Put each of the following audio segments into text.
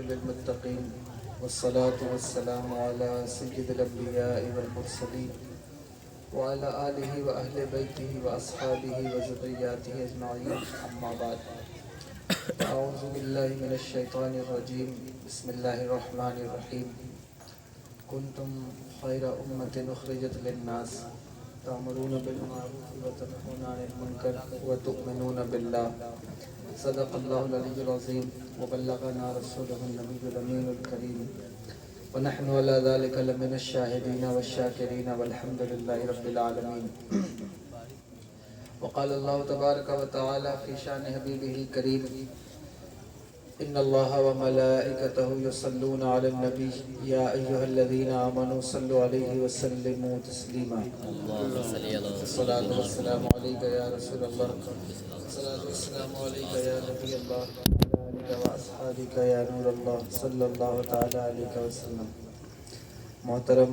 للمتقين والصلاة والسلام على سيد الأنبياء والمرسلين وعلى آله وأهل بيته وأصحابه وذرياته أجمعين أما بعد أعوذ بالله من الشيطان الرجيم بسم الله الرحمن الرحيم كنتم خير أمة أخرجت للناس تأمرون بالمعروف وتنهون عن المنكر وتؤمنون بالله صدق الله العلي العظيم وبلغنا رسوله النبي الأمين الكريم ونحن على ذلك لمن الشاهدين والشاكرين والحمد لله رب العالمين. وقال الله تبارك وتعالى في شان حبيبه الكريم إن الله وملائكته يصلون على النبي يا أيها الذين آمنوا صلوا عليه وسلموا تسليما. الصلاة والسلام عليك يا رسول الله الصلاة والسلام عليك يا نبي الله وعلى آلك وأصحابك يا نور الله صلی اللہ تعالی علیہ وسلم. محترم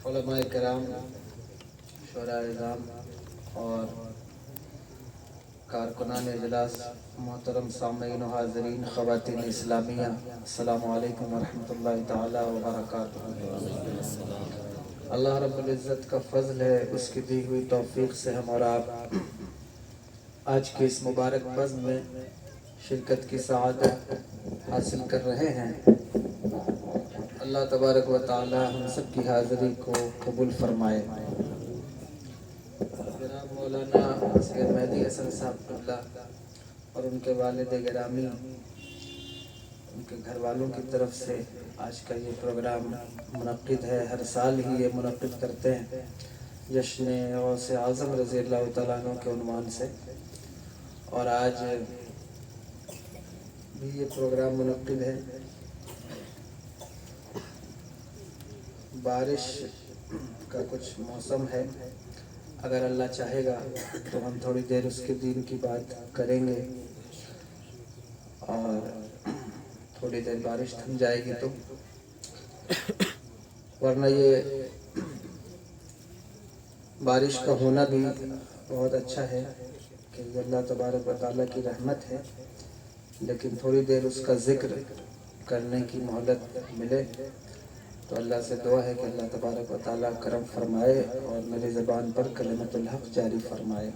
علماء کرام، شعراء اعظام اور کارکنان اجلاس، محترم سامعین و حاضرین، خواتین اسلامیہ، السلام علیکم ورحمۃ اللہ تعالی وبرکاتہ. اللہ رب العزت کا فضل ہے، اس کی دی ہوئی توفیق سے ہم اور آپ آج کے اس مبارک بزم میں شرکت کی سعادت حاصل کر رہے ہیں. اللہ تبارک و تعالی ہم سب کی حاضری کو قبول فرمائے. جناب مولانا سید مہدی حسن صاحب قبلہ اور ان کے والد گرامی، ان کے گھر والوں کی طرف سے آج کا یہ پروگرام منعقد ہے. ہر سال ہی یہ منعقد کرتے ہیں جشن غوث اعظم رضی اللہ تعالیٰ عنہ کے عنوان سے، اور آج بھی یہ پروگرام منعقد ہے. بارش کا کچھ موسم ہے، اگر اللہ چاہے گا تو ہم تھوڑی دیر اس کے دین کی بات کریں گے، اور تھوڑی دیر بارش تھم جائے گی تو، ورنہ یہ بارش کا ہونا بھی بہت اچھا ہے کہ یہ اللہ تبارک و تعالیٰ کی رحمت ہے، لیکن تھوڑی دیر اس کا ذکر کرنے کی مہلت ملے تو اللہ سے دعا ہے کہ اللہ تبارک و تعالیٰ کرم فرمائے اور میری زبان پر کلمۃ الحق جاری فرمائے.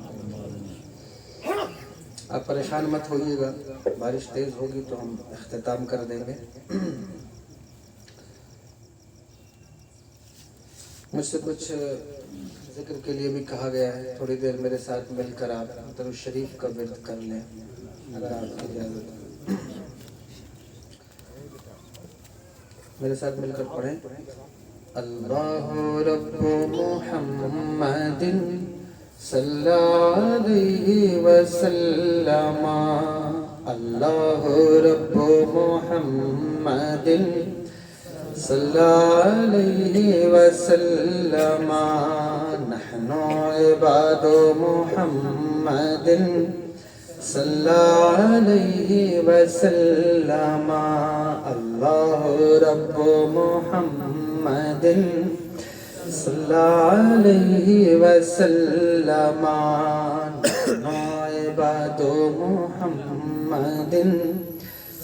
آپ پریشان مت ہوئیے گا، بارش تیز ہوگی تو ہم اختتام کر دیں گے. مجھ سے کچھ ذکر کے لیے بھی کہا گیا ہے، تھوڑی دیر میرے ساتھ مل کر آپ درود شریف کا ورد کر لیں اگر آپ کی اجازت ہے. میرے ساتھ مل کر پڑھیں. اللہ رب محمد صلی علیہ وسلم، اللہ رب محمد صلی علیہ وسلم، نحن عباد محمد صلی علیہ وسلم، اللہ رب محمد صلی علیہ وسلم، نحن عباد محمد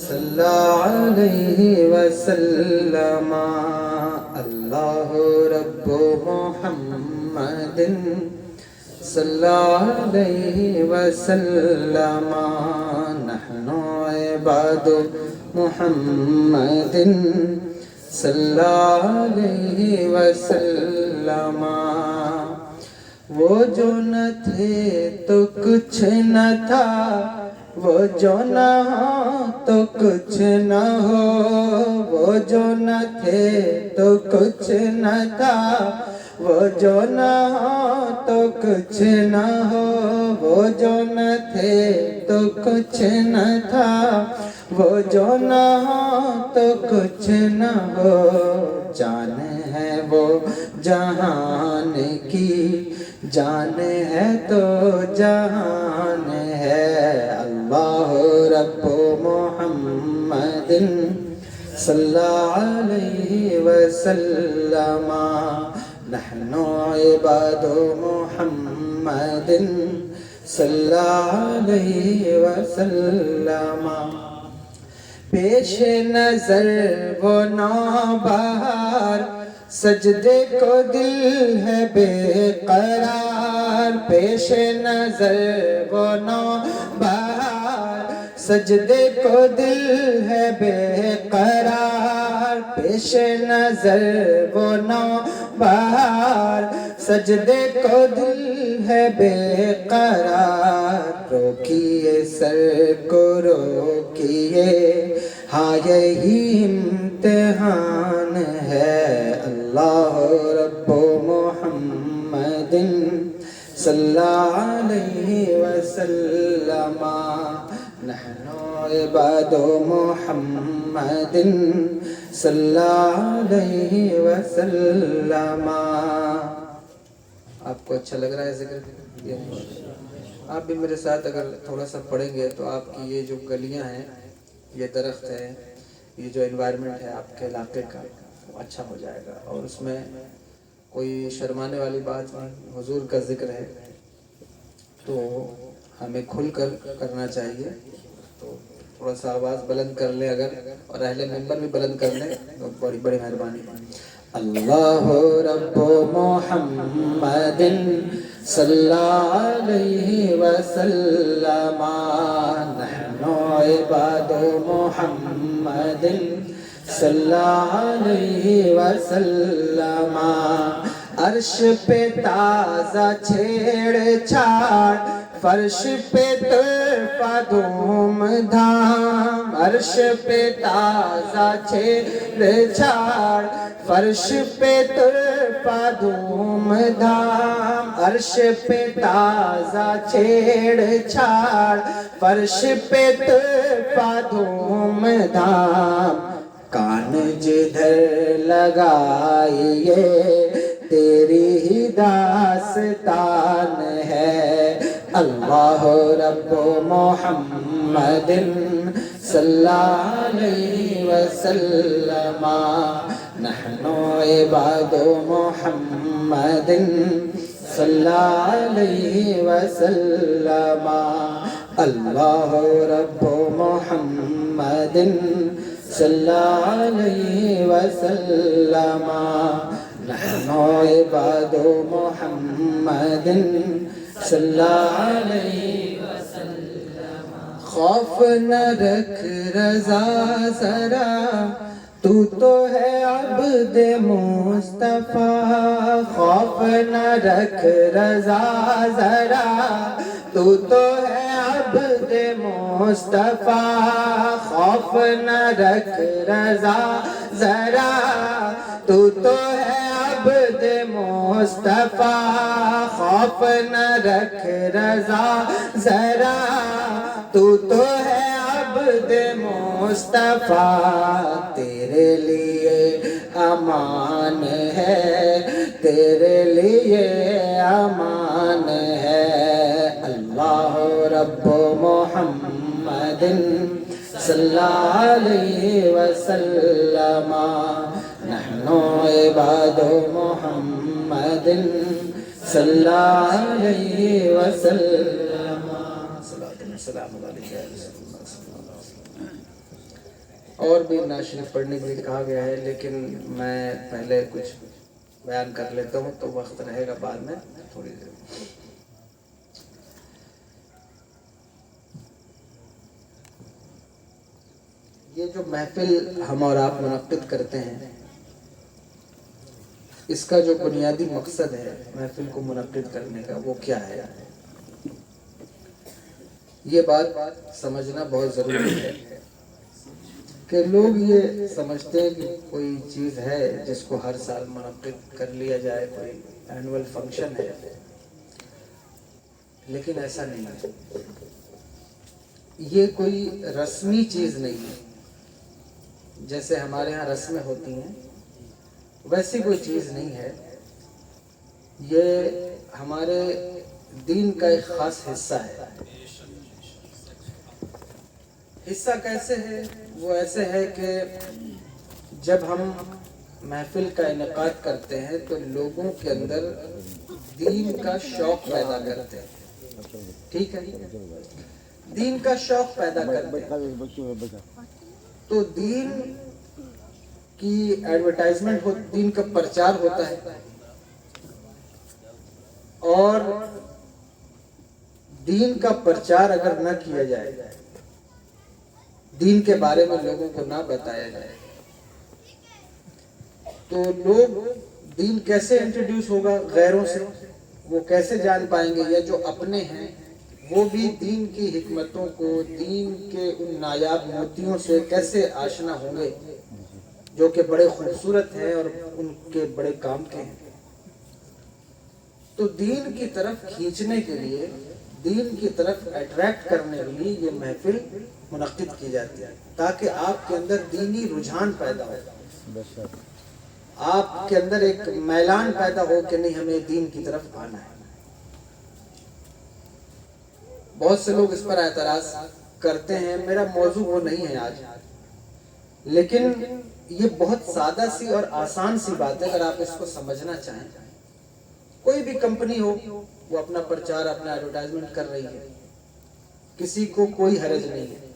صلی علیہ وسلم، اللہ رب محمد صلی علیہ وسلم، نحن عباد محمد صلی علیہ وسلم. وہ جو نہ تھے تو کچھ نہ تھا، وہ جو نہ ہو تو کچھ نہ ہو، وہ جو نہ تھے تو کچھ نہ تھا، وہ جو نہ ہو تو کچھ نہ ہو، وہ جو نہ تھے تو کچھ نہ تھا، وہ جو نہ ہو تو کچھ نہ ہو. جان ہے وہ جہان کی، جان ہے تو جہان ہے. اللہ رب محمد صلی علیہ وسلم، نحن عباد محمد صلی علیہ وسلم. پیش نظر وہ نوبہار سجدے کو دل ہے بے قرار، پیش نظر وہ نوبہار سجدے کو دل ہے بے قرار، پیش نظر وہ نوبہار سجدے کو دل ہے بے قرار، روکیے سر کو روکیے ہاں یہی امتحان ہے، اللہ رب محمد صلی علیہ وسلم، نحن عباد محمد صلی علیہ وسلم۔ آپ کو اچھا لگ رہا ہے ذکر؟ آپ بھی میرے ساتھ اگر تھوڑا سا پڑھیں گے تو آپ کی یہ جو گلیاں ہیں، یہ درخت ہے، یہ جو انوائرمنٹ ہے آپ کے علاقے کا، وہ اچھا ہو جائے گا، اور اس میں کوئی شرمانے والی بات نہیں، حضور کا ذکر ہے تو ہمیں کھل کر کرنا چاہیے، تو تھوڑا سا آواز بلند کر لیں اگر، اور اہل ممبر بھی بلند کر لیں تو بڑی بڑی مہربانی۔ اللہ رب محمد صلی علیہ وسلم، نحن عباد محمد صلی علیہ وسلم، عرش پہ تازہ چھیڑ چھاڑ فرش پہ طرفہ دھوم دھام، عرش پہ تازہ چھیڑ چھاڑ فرش پہ طرفہ دھوم دھام، عرش پہ تازہ چھیڑ چھاڑ فرش پہ طرفہ دھوم دھام، کان جدھر لگائیے تیری ہی داستان ہے، اللہ رب محمد صلی علیہ وسلم، نحن عباد محمد صلی علیہ وسلم، اللہ رب محمد صلی علیہ وسلم، نحن عباد محمد صلی علیہ وسلم، خوف نہ رکھ رضا ذرا تو ہے عبد مصطفیٰ، خوف نہ رکھ رضا ذرا تو ہے عبد مصطفیٰ، خوف نہ رکھ رضا ذرا تو ہے عبد مصطفیٰ، خوف نہ رکھ رضا ذرا تو ہے عبد مصطفیٰ، تیرے لیے امان ہے، تیرے لیے امان ہے، اللہ رب محمد صلی علیہ وسلم، نحن عباد محمد صلی علیہ وسلم، السلام علیکم۔ اور بھی نعت شریف پڑھنے کے لیے کہا گیا ہے، لیکن میں پہلے کچھ بیان کر لیتا ہوں تو وقت رہے گا بعد میں تھوڑی دیر۔ یہ جو محفل ہم اور آپ منعقد کرتے ہیں، اس کا جو بنیادی مقصد ہے محفل کو منعقد کرنے کا، وہ کیا ہے؟ یہ بات سمجھنا بہت ضروری ہے کہ لوگ یہ سمجھتے ہیں کہ کوئی چیز ہے جس کو ہر سال منعقد کر لیا جائے، کوئی اینول فنکشن ہے، لیکن ایسا نہیں ہے، یہ کوئی رسمی چیز نہیں ہے، جیسے ہمارے ہاں رسمیں ہوتی ہیں ویسی کوئی چیز نہیں ہے، یہ ہمارے دین کا ایک خاص حصہ ہے۔ حصہ کیسے ہے؟ وہ ایسے ہے کہ جب ہم محفل کا انعقاد کرتے ہیں تو لوگوں کے اندر دین کا شوق پیدا کرتے ہیں، ٹھیک ہے، دین کا شوق پیدا کرتے ہیں، تو دین کی ایڈورٹائزمنٹ ہو، دین کا پرچار ہوتا ہے، اور دین کا پرچار اگر نہ کیا جائے، دین کے بارے میں لوگوں کو نہ بتایا جائے، تو لوگ دین کیسے انٹروڈیوس ہوگا غیروں سے، وہ کیسے جان پائیں گے، یا جو اپنے ہیں وہ بھی دین کی حکمتوں کو، دین کے ان نایاب موتیوں سے کیسے آشنا ہوں گے جو کہ بڑے خوبصورت ہیں اور ان کے بڑے کام کے ہیں۔ تو دین کی طرف کھینچنے کے لیے، دین کی طرف اٹریکٹ کرنے کے لیے یہ محفل منعقد کی جاتی ہے، تاکہ آپ کے اندر دینی رجحان پیدا ہو، آپ کے اندر ایک میلان پیدا ہو کہ نہیں، ہمیں دین کی طرف آنا ہے۔ بہت سے لوگ اس پر اعتراض کرتے ہیں، میرا موضوع وہ نہیں ہے آج، لیکن یہ بہت سادہ سی اور آسان سی بات ہے اگر آپ اس کو سمجھنا چاہیں۔ کوئی بھی کمپنی ہو، وہ اپنا پرچار، اپنا ایڈورٹائزمنٹ کر رہی ہے، کسی کو کوئی حرج نہیں ہے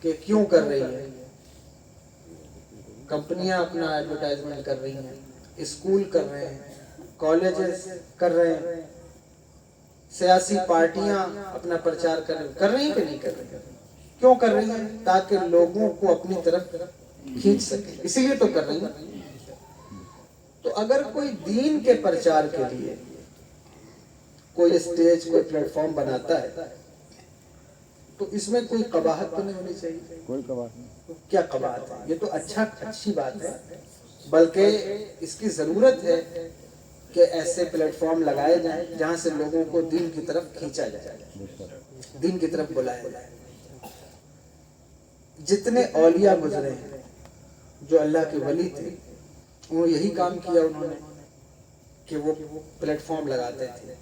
کہ کیوں کر رہی ہے۔ کمپنیاں اپنا ایڈورٹائزمنٹ کر رہی ہیں، اسکول کر رہے ہیں، کالجز کر رہے ہیں، سیاسی پارٹیاں اپنا پرچار کر رہی ہیں کہ نہیں کر رہی ہیں؟ کیوں کر رہی ہیں؟ تاکہ لوگوں کو اپنی طرف کھینچ سکے، اسی لیے تو کر رہی ہیں۔ تو اگر کوئی دین کے پرچار کے لیے کوئی اسٹیج، کوئی پلیٹ فارم بناتا ہے تو اس میں کوئی قباحت تو نہیں ہونی چاہیے؟ کوئی قباحت نہیں۔ کیا قباحت ہے؟ یہ تو اچھی بات ہے، بلکہ اس کی ضرورت ہے کہ ایسے پلیٹ فارم لگائے جائیں جہاں سے لوگوں کو دین کی طرف کھینچا جائے، دین کی طرف بلایا جائے۔ جتنے اولیاء گزرے ہیں جو اللہ کے ولی تھے، وہ یہی کام کیا انہوں نے کہ وہ پلیٹ فارم لگاتے تھے۔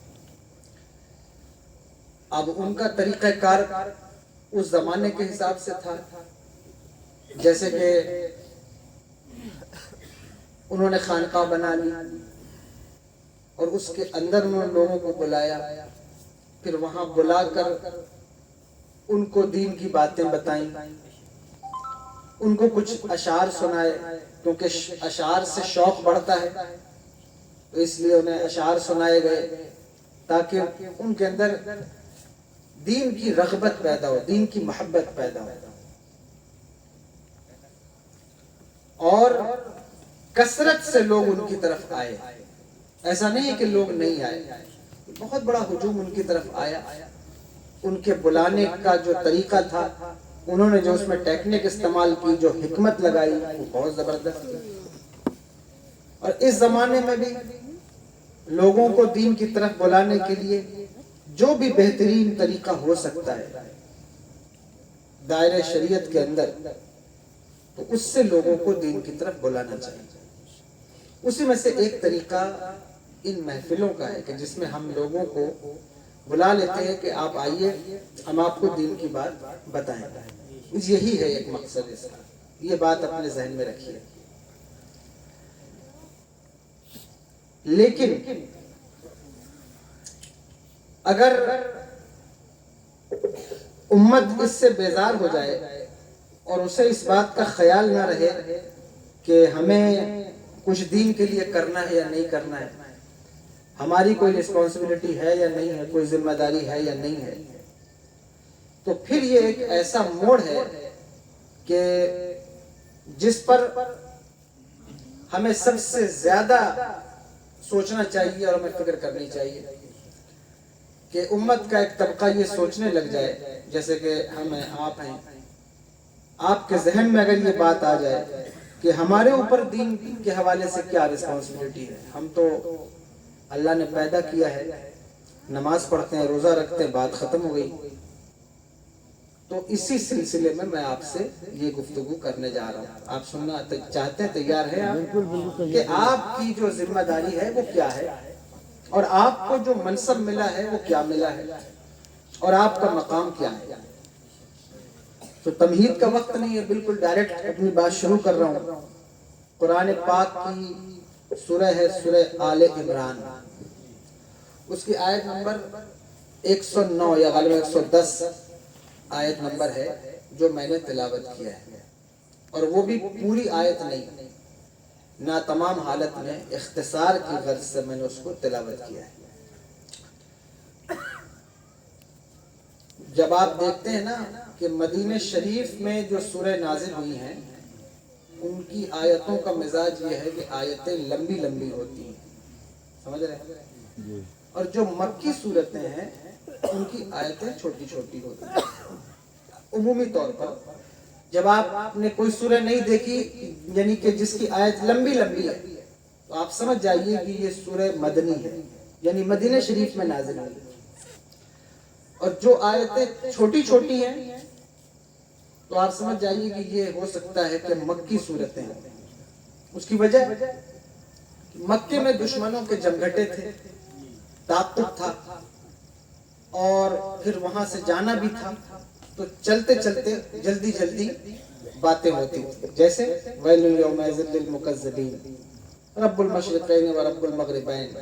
اب ان کا طریقہ کار اس زمانے کے حساب سے تھا، جیسے کہ انہوں نے خانقاہ بنا لی اور اس کے اندر انہوں نے لوگوں کو بلایا، پھر وہاں بلا کر ان کو دین کی باتیں بتائیں، ان کو کچھ اشعار سنائے، کیونکہ اشعار سے شوق بڑھتا ہے، تو اس لیے انہیں اشعار سنائے گئے تاکہ ان کے اندر دین کی رغبت پیدا ہو، دین کی محبت پیدا ہو، اور کثرت سے لوگ ان کی طرف آئے۔ ایسا نہیں ہے کہ لوگ نہیں آئے، بہت بڑا ہجوم ان کی طرف آیا۔ ان کے بلانے کا جو طریقہ تھا، انہوں نے جو اس میں ٹیکنک استعمال کی، جو حکمت لگائی، وہ بہت زبردست تھی۔ اور اس زمانے میں بھی لوگوں کو دین کی طرف بلانے کے لیے جو بھی بہترین طریقہ ہو سکتا ہے دائرہ شریعت کے اندر، تو اس سے لوگوں کو دین کی طرف بلانا چاہیے۔ اسی میں سے ایک طریقہ ان محفلوں کا ہے کہ جس میں ہم لوگوں کو بلا لیتے ہیں کہ آپ آئیے، ہم آپ کو دین کی بات بتائیں۔ یہی ہے ایک مقصد اس کا، یہ بات اپنے ذہن میں رکھیے۔ لیکن اگر امت اس سے بیزار ہو جائے اور اسے اس بات کا خیال نہ رہے کہ ہمیں کچھ دین کے لیے کرنا ہے یا نہیں کرنا ہے، ہماری کوئی رسپانسبلٹی ہے یا نہیں ہے، کوئی ذمہ داری ہے یا نہیں ہے، تو پھر یہ ایک ایسا موڑ ہے کہ جس پر ہمیں سب سے زیادہ سوچنا چاہیے اور ہمیں فکر کرنی چاہیے کہ امت کا ایک طبقہ یہ سوچنے لگ جائے، جیسے کہ ہمیں آپ ہیں، آپ کے ذہن میں اگر یہ بات آ جائے کہ ہمارے اوپر دین کے حوالے سے کیا رسپانسبلٹی ہے، ہم تو اللہ نے پیدا کیا ہے، نماز پڑھتے ہیں، روزہ رکھتے ہیں، بات ختم ہو گئی۔ تو اسی سلسلے میں آپ سے یہ گفتگو کرنے جا رہا ہوں۔ آپ سننا چاہتے ہیں، تیار ہیں آپ کہ آپ کی جو ذمہ داری ہے وہ کیا ہے، اور آپ کو جو منصب ملا ہے وہ کیا ملا ہے، اور آپ کا مقام کیا ہے؟ تو تمہید کا وقت نہیں ہے، بالکل ڈائریکٹ اپنی بات شروع کر رہا ہوں۔ قرآن پاک کی سورہ ہے سورہ آل عمران، اس کی آیت نمبر 109 یا غالباً 110 آیت نمبر ہے جو میں نے تلاوت کیا ہے۔ اور وہ بھی پوری آیت نہیں، نہ تمام حالت میں، اختصار کی غرض سے میں نے اس کو تلاوت کیا ہے۔ جب آپ دیکھتے ہیں نا کہ مدینہ شریف میں جو سورہ نازل ہوئی ہیں ان کی آیتوں کا مزاج یہ ہے کہ آیتیں لمبی لمبی ہوتی ہیں، سمجھ رہے ہیں؟ اور جو مکی صورتیں ہیں ان کی آیتیں چھوٹی چھوٹی ہوتی ہیں۔ عمومی طور پر جب آپ نے کوئی سورہ نہیں دیکھی یعنی کہ جس کی آیت لمبی لمبی ہے تو آپ سمجھ جائیے کہ یہ سورہ مدنی ہے، یعنی مدینہ شریف میں نازل ہوئی۔ اور جو آیتیں چھوٹی چھوٹی ہیں تو آپ سمجھ جائیے کہ یہ ہو سکتا ہے کہ مکی صورتیں ہیں۔ اس کی وجہ مکے میں دشمنوں کے جمگھٹے تھے، تعاقب تھا، اور پھر وہاں سے جانا بھی تھا، تو چلتے چلتے جلدی جلدی باتیں ہوتی تھی، جیسے ویل یومئذ للمکذبین رب المشرقین و رب المغربین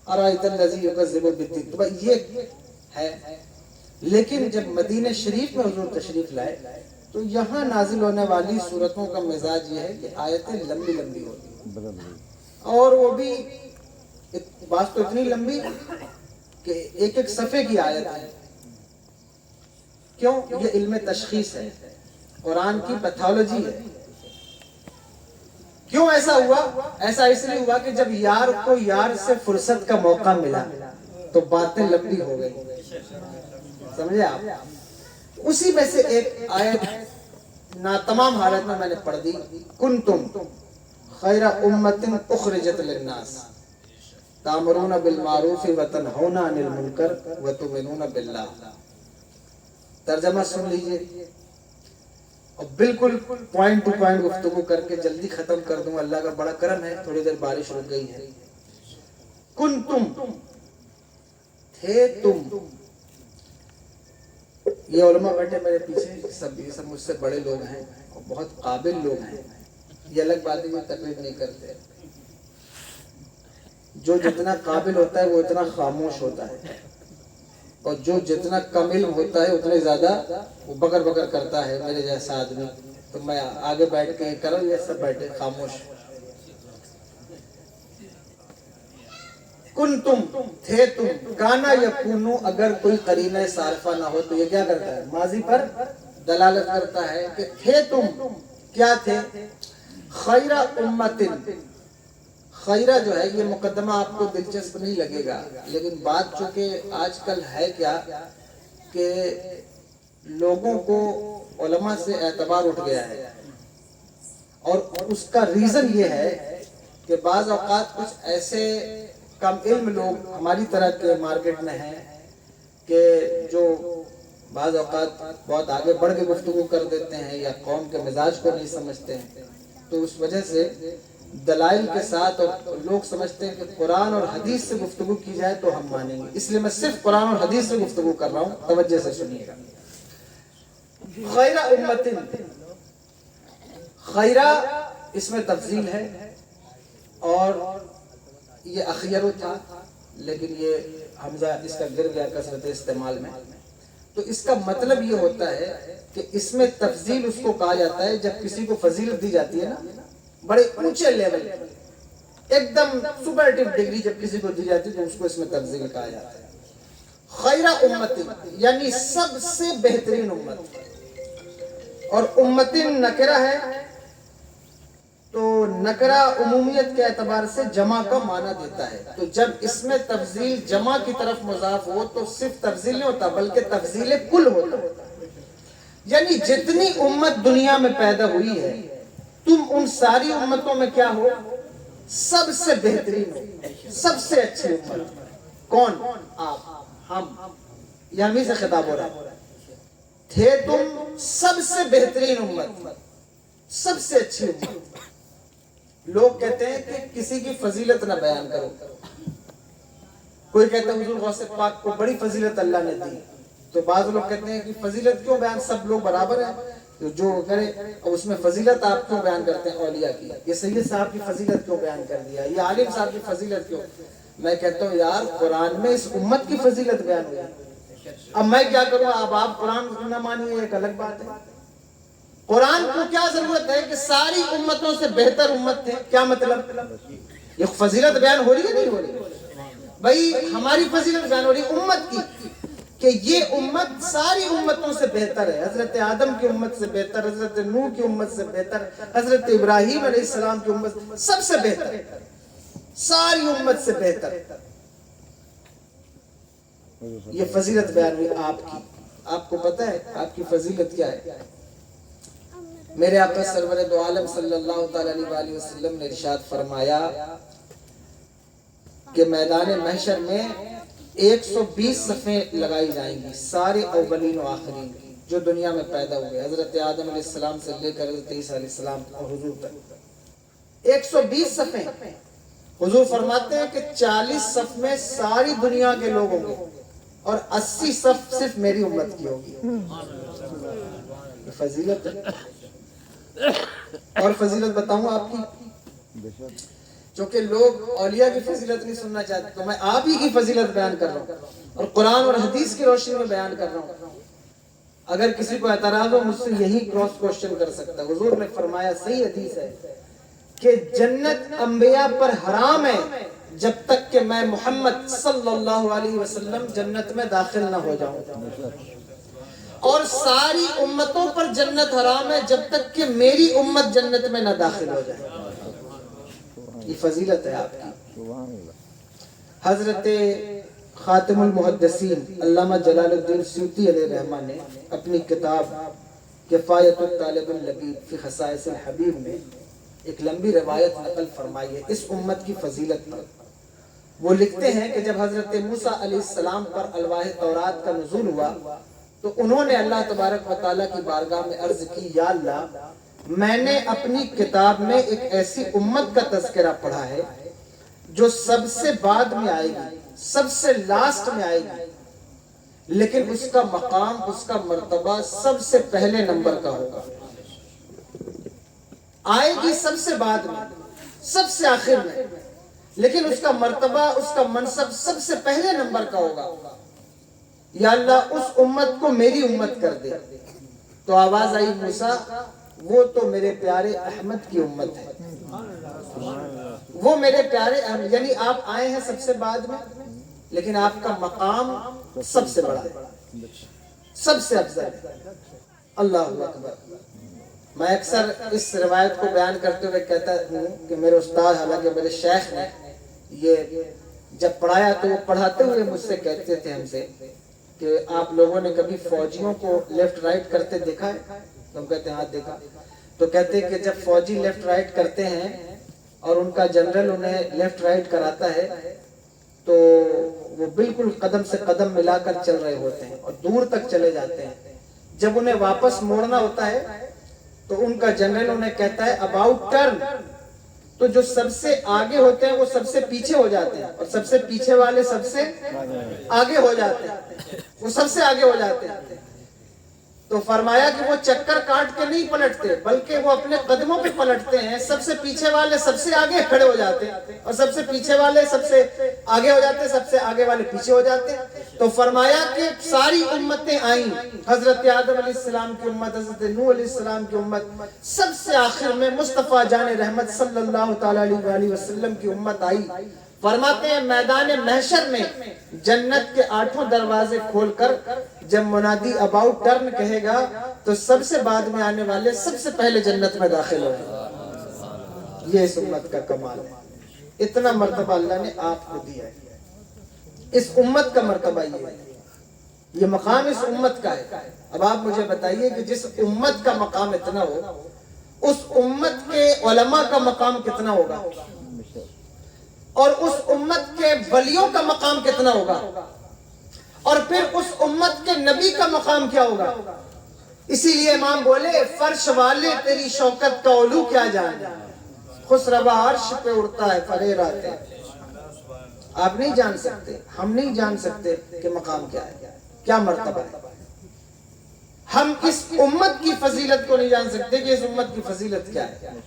ارأیت الذی یکذب بالدین۔ تو یہ ہے، لیکن جب مدینہ شریف میں حضور تشریف لائے تو یہاں نازل ہونے والی صورتوں کا مزاج یہ ہے کہ آیتیں لمبی لمبی ہوتی ہیں، اور وہ بھی بعض تو اتنی لمبی کہ ایک ایک صفحے کی آیت ہے۔ کیوں؟ یہ علم تشخیص ہے، قرآن کی پیتھولوجی ہے۔ کیوں ایسا ہوا؟ ایسا اس لیے ہوا کہ جب یار کو یار سے فرصت کا موقع ملا تو باتیں لمبی ہو گئی، سمجھے آپ؟ اسی میں سے ایک آیت تمام حالت میں نے پڑھ دی، کنتم خیر امت اخرجت للناس تامرون بالمعروف وتنہون عن المنکر وتؤمنون باللہ۔ ترجمہ سن لیجئے اور بالکل پوائنٹ ٹو پوائنٹ گفتگو کر کے جلدی ختم کر دوں، اللہ کا بڑا کرم ہے، تھوڑی دیر بارش رک گئی ہے۔ کنتم تھے تم، یہ علماء بیٹھے میرے پیچھے یہ سب مجھ سے بڑے لوگ ہیں اور بہت قابل لوگ ہیں، یہ الگ بات ہے، یہ تقلید نہیں کرتے۔ جو جتنا قابل ہوتا ہے وہ اتنا خاموش ہوتا ہے، اور جو جتنا کم علم ہوتا ہے اتنے زیادہ وہ بکر بکر کرتا ہے، میرے جیسا آدمی۔ تو میں آگے بیٹھ کے کروں، یہ سب بیٹھے خاموش۔ کنتم تھے تم، کانا یکونو اگر کوئی قرینہ صارفہ نہ ہو تو یہ کیا کرتا ہے؟ ماضی پر دلالت کرتا ہے کہ تھے تم، کیا تھے؟ خیر امت۔ خیرہ جو ہے یہ مقدمہ آپ کو دلچسپ نہیں لگے گا، لیکن بات چونکہ آج کل ہے کیا کہ لوگوں کو علماء سے اعتبار اٹھ گیا ہے، اور اس کا ریزن یہ ہے کہ بعض اوقات کچھ ایسے کم علم لوگ ہماری طرح کے مارکیٹ میں ہیں کہ جو بعض اوقات بہت آگے بڑھ کے گفتگو کر دیتے ہیں یا قوم کے مزاج کو نہیں سمجھتے ہیں، تو اس وجہ سے دلائل کے ساتھ، اور لوگ سمجھتے ہیں کہ قرآن اور حدیث سے گفتگو کی جائے تو ہم مانیں گے، اس لیے میں صرف قرآن اور حدیث سے گفتگو کر رہا ہوں، توجہ سے سنیے گا۔ خیرہ امت، خیرہ اس میں تفضیل ہے، اور یہ اخیرو تھا لیکن یہ حمزہ اس کا گر گیا کثرت استعمال میں، تو اس کا مطلب یہ ہوتا ہے کہ اس میں تفضیل اس کو کہا جاتا ہے جب کسی کو فضیلت دی جاتی ہے نا، بڑے اونچے لیول، ایک دم سپرلیٹو ڈگری جب کسی کو دی جاتی ہے تو اس کو اس میں تفضیل کہا جاتا ہے۔ خیرہ امت یعنی سب سے بہترین امت، اور امت نکرہ ہے تو نکرہ عمومیت کے اعتبار سے جمع کا معنی دیتا ہے، تو جب اس میں تفضیل جمع کی طرف مضاف ہو تو صرف تفضیل نہیں ہوتا بلکہ تفضیل کل ہوتا، یعنی جتنی امت دنیا میں پیدا ہوئی ہے تم ان ساری امتوں میں کیا ہو؟ سب سے بہترین ہو، سب سے اچھی امت۔ کون؟ آپ، ہم، یہ ہمیں سے خطاب ہو رہا ہے۔ تھے تم سب سے بہترین امت، سب سے اچھی امت۔ لوگ کہتے ہیں کہ کسی کی فضیلت نہ بیان کرو، کوئی کہتا ہے حضور غوث پاک کو بڑی فضیلت اللہ نے دی، تو بعض لوگ کہتے ہیں کہ فضیلت کیوں بیان، سب لوگ برابر ہیں، جو کرے اس میں فضیلت آپ کیوں بیان کرتے ہیں اولیاء کی؟ یہ سید صاحب کی فضیلت کیوں بیان کر دیا، یہ عالم صاحب کی فضیلت کیوں؟ میں کہتا ہوں یار قرآن میں اس امت کی فضیلت بیان ہوئی، اب میں کیا کروں؟ اب آپ قرآن نہ مانیے ایک الگ بات ہے، قرآن کو کیا ضرورت ہے کہ ساری امتوں سے بہتر امت تھے؟ کیا مطلب؟ یہ فضیلت بیان ہو رہی ہے نہیں ہو رہی؟ بھائی ہماری فضیلت بیان ہو رہی ہے امت کی، کہ یہ امت ساری امتوں سے بہتر ہے، حضرت آدم کی امت سے بہتر، حضرت نوح کی امت سے بہتر، حضرت ابراہیم علیہ السلام کی امت سب سے بہتر، ساری امت سے بہتر۔ یہ فضیلت بیان ہوئی آپ کی۔ آپ کو پتہ ہے آپ کی فضیلت کیا ہے؟ میرے آقا سرور دو عالم صلی اللہ تعالی علیہ وسلم نے ارشاد فرمایا کہ میدان محشر میں 120 صفیں لگائی جائیں گی، سارے اولین و آخرین جو دنیا میں پیدا ہوئے، حضرت آدم علیہ السلام سے لے کر حضرت عیسیٰ علیہ السلام اور حضور تک 120 صفیں۔ حضور فرماتے ہیں کہ 40 صف میں ساری دنیا کے لوگ ہوں گے اور 80 صف صرف میری امت کی ہوگی۔ یہ فضیلت ہے۔ اور فضیلت بتاؤں آپ کی، چونکہ لوگ اولیاء کی فضیلت نہیں سننا چاہتے تو میں آپ ہی کی فضیلت بیان کر رہا ہوں اور قرآن اور حدیث کی روشنی میں بیان کر رہا ہوں۔ اگر کسی کو اعتراض ہو مجھ سے یہی کراس کوشچن کر سکتا ہے۔ حضور نے فرمایا، صحیح حدیث ہے، کہ جنت انبیاء پر حرام ہے جب تک کہ میں محمد صلی اللہ علیہ وسلم جنت میں داخل نہ ہو جاؤں، اور ساری امتوں پر جنت حرام ہے جب تک کہ میری امت جنت میں نہ داخل ہو جائے۔ یہ فضیلت ہے آپ کی۔ حضرت خاتم المحدثین علامہ جلال الدین سیوطی علیہ الرحمہ نے اپنی کتاب کفایت الطالب اللبیب فی خصائص الحبیب میں ایک لمبی روایت نقل فرمائی ہے اس امت کی فضیلت پر۔ وہ لکھتے ہیں کہ جب حضرت موسیٰ علیہ السلام پر الواح تورات کا نزول ہوا تو انہوں نے اللہ تبارک و تعالیٰ کی بارگاہ میں عرض کی، یا اللہ، میں نے اپنی کتاب میں ایک ایسی امت کا تذکرہ پڑھا ہے جو سب سے بعد میں آئے گی، سب سے لاسٹ میں آئے گی، لیکن اس کا مقام، اس کا مرتبہ سب سے پہلے نمبر کا ہوگا۔ آئے گی سب سے بعد میں، سب سے آخر میں، لیکن اس کا مرتبہ، اس کا منصب سب سے پہلے نمبر کا ہوگا۔ یا اللہ اس امت کو میری امت کر دے۔ تو آواز آئی، موسیٰ وہ تو میرے پیارے احمد کی امت ہے، وہ میرے پیارے احمد، یعنی آپ آئے ہیں سب سے بعد میں لیکن آپ کا مقام سب سے بڑا ہے، سب سے افضل ہے۔ اللہ اکبر۔ میں اکثر اس روایت کو بیان کرتے ہوئے کہتا ہوں کہ میرے استاد، حالانکہ میرے شیخ نے یہ جب پڑھایا تو وہ پڑھاتے ہوئے مجھ سے کہتے تھے ہم سے کہ آپ لوگوں نے کبھی فوجیوں کو لیفٹ رائٹ کرتے دیکھا ہے؟ تو ہم کہتے ہیں ہاں دیکھا۔ تو کہتے ہیں کہ جب فوجی لیفٹ رائٹ کرتے ہیں اور ان کا جنرل انہیں لیفٹ رائٹ کراتا ہے تو وہ بالکل قدم سے قدم ملا کر چل رہے ہوتے ہیں اور دور تک چلے جاتے ہیں۔ جب انہیں واپس موڑنا ہوتا ہے تو ان کا جنرل انہیں کہتا ہے اباؤٹ ٹرن، تو جو سب سے آگے ہوتے ہیں وہ سب سے پیچھے ہو جاتے ہیں اور سب سے پیچھے والے سب سے آگے ہو جاتے ہیں، وہ سب سے آگے ہو جاتے ہیں۔ تو فرمایا کہ وہ چکر کاٹ کے نہیں پلٹتے بلکہ وہ اپنے قدموں پہ پلٹتے ہیں، سب سے پیچھے والے سب سے آگے کھڑے ہو جاتے ہیں اور سب سے پیچھے والے سب سے آگے ہو جاتے ہیں، سب سے آگے والے پیچھے ہو جاتے ہیں۔ تو فرمایا کہ ساری امتیں آئیں، حضرت آدم علیہ السلام کی امت، حضرت نوح علیہ السلام کی امت، سب سے آخر میں مصطفیٰ جان رحمت صلی اللہ تعالی علیہ وسلم کی امت آئی۔ فرماتے ہیں میدان محشر میں جنت کے 8 دروازے کھول کر جب منادی اباؤٹ ٹرن کہے گا تو سب سے بعد میں آنے والے سب سے پہلے جنت میں داخل ہوئے۔ یہ اس امت کا کمال ہے، اتنا مرتبہ اللہ نے آپ کو دیا ہے۔ اس امت کا مرتبہ یہ مقام اس امت کا ہے۔ اب آپ مجھے بتائیے کہ جس امت کا مقام اتنا ہو اس امت کے علماء کا مقام کتنا ہوگا، اور اس امت کے ولیوں کا مقام کتنا ہوگا، اور پھر اس امت کے نبی کا مقام کیا ہوگا۔ اسی لیے امام بولے فرش والے تیری شوکت کا علو کیا جانے، خسروا عرش پہ اڑتا ہے فریر آتے۔ آپ نہیں جان سکتے، ہم نہیں جان سکتے کہ مقام کیا ہے، کیا مرتبہ ہے۔ ہم اس امت کی فضیلت کو نہیں جان سکتے کہ اس امت کی فضیلت کیا ہے۔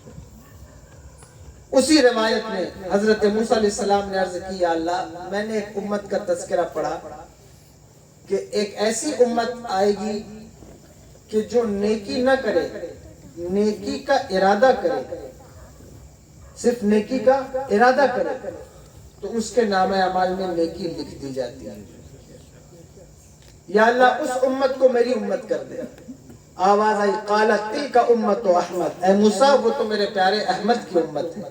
اسی روایت میں حضرت موسیٰ علیہ السلام نے عرض کی، یا اللہ میں نے ایک امت کا تذکرہ پڑھا کہ ایک ایسی امت آئے گی کہ جو نیکی نہ کرے نیکی کا ارادہ کرے، صرف نیکی کا ارادہ کرے، تو اس کے نام اعمال میں نیکی لکھ دی جاتی ہے۔ یا اللہ اس امت کو میری امت کر دے۔ آواز آئی قالت تلک امت احمد، اے موسیٰ وہ تو میرے پیارے احمد کی امت ہے۔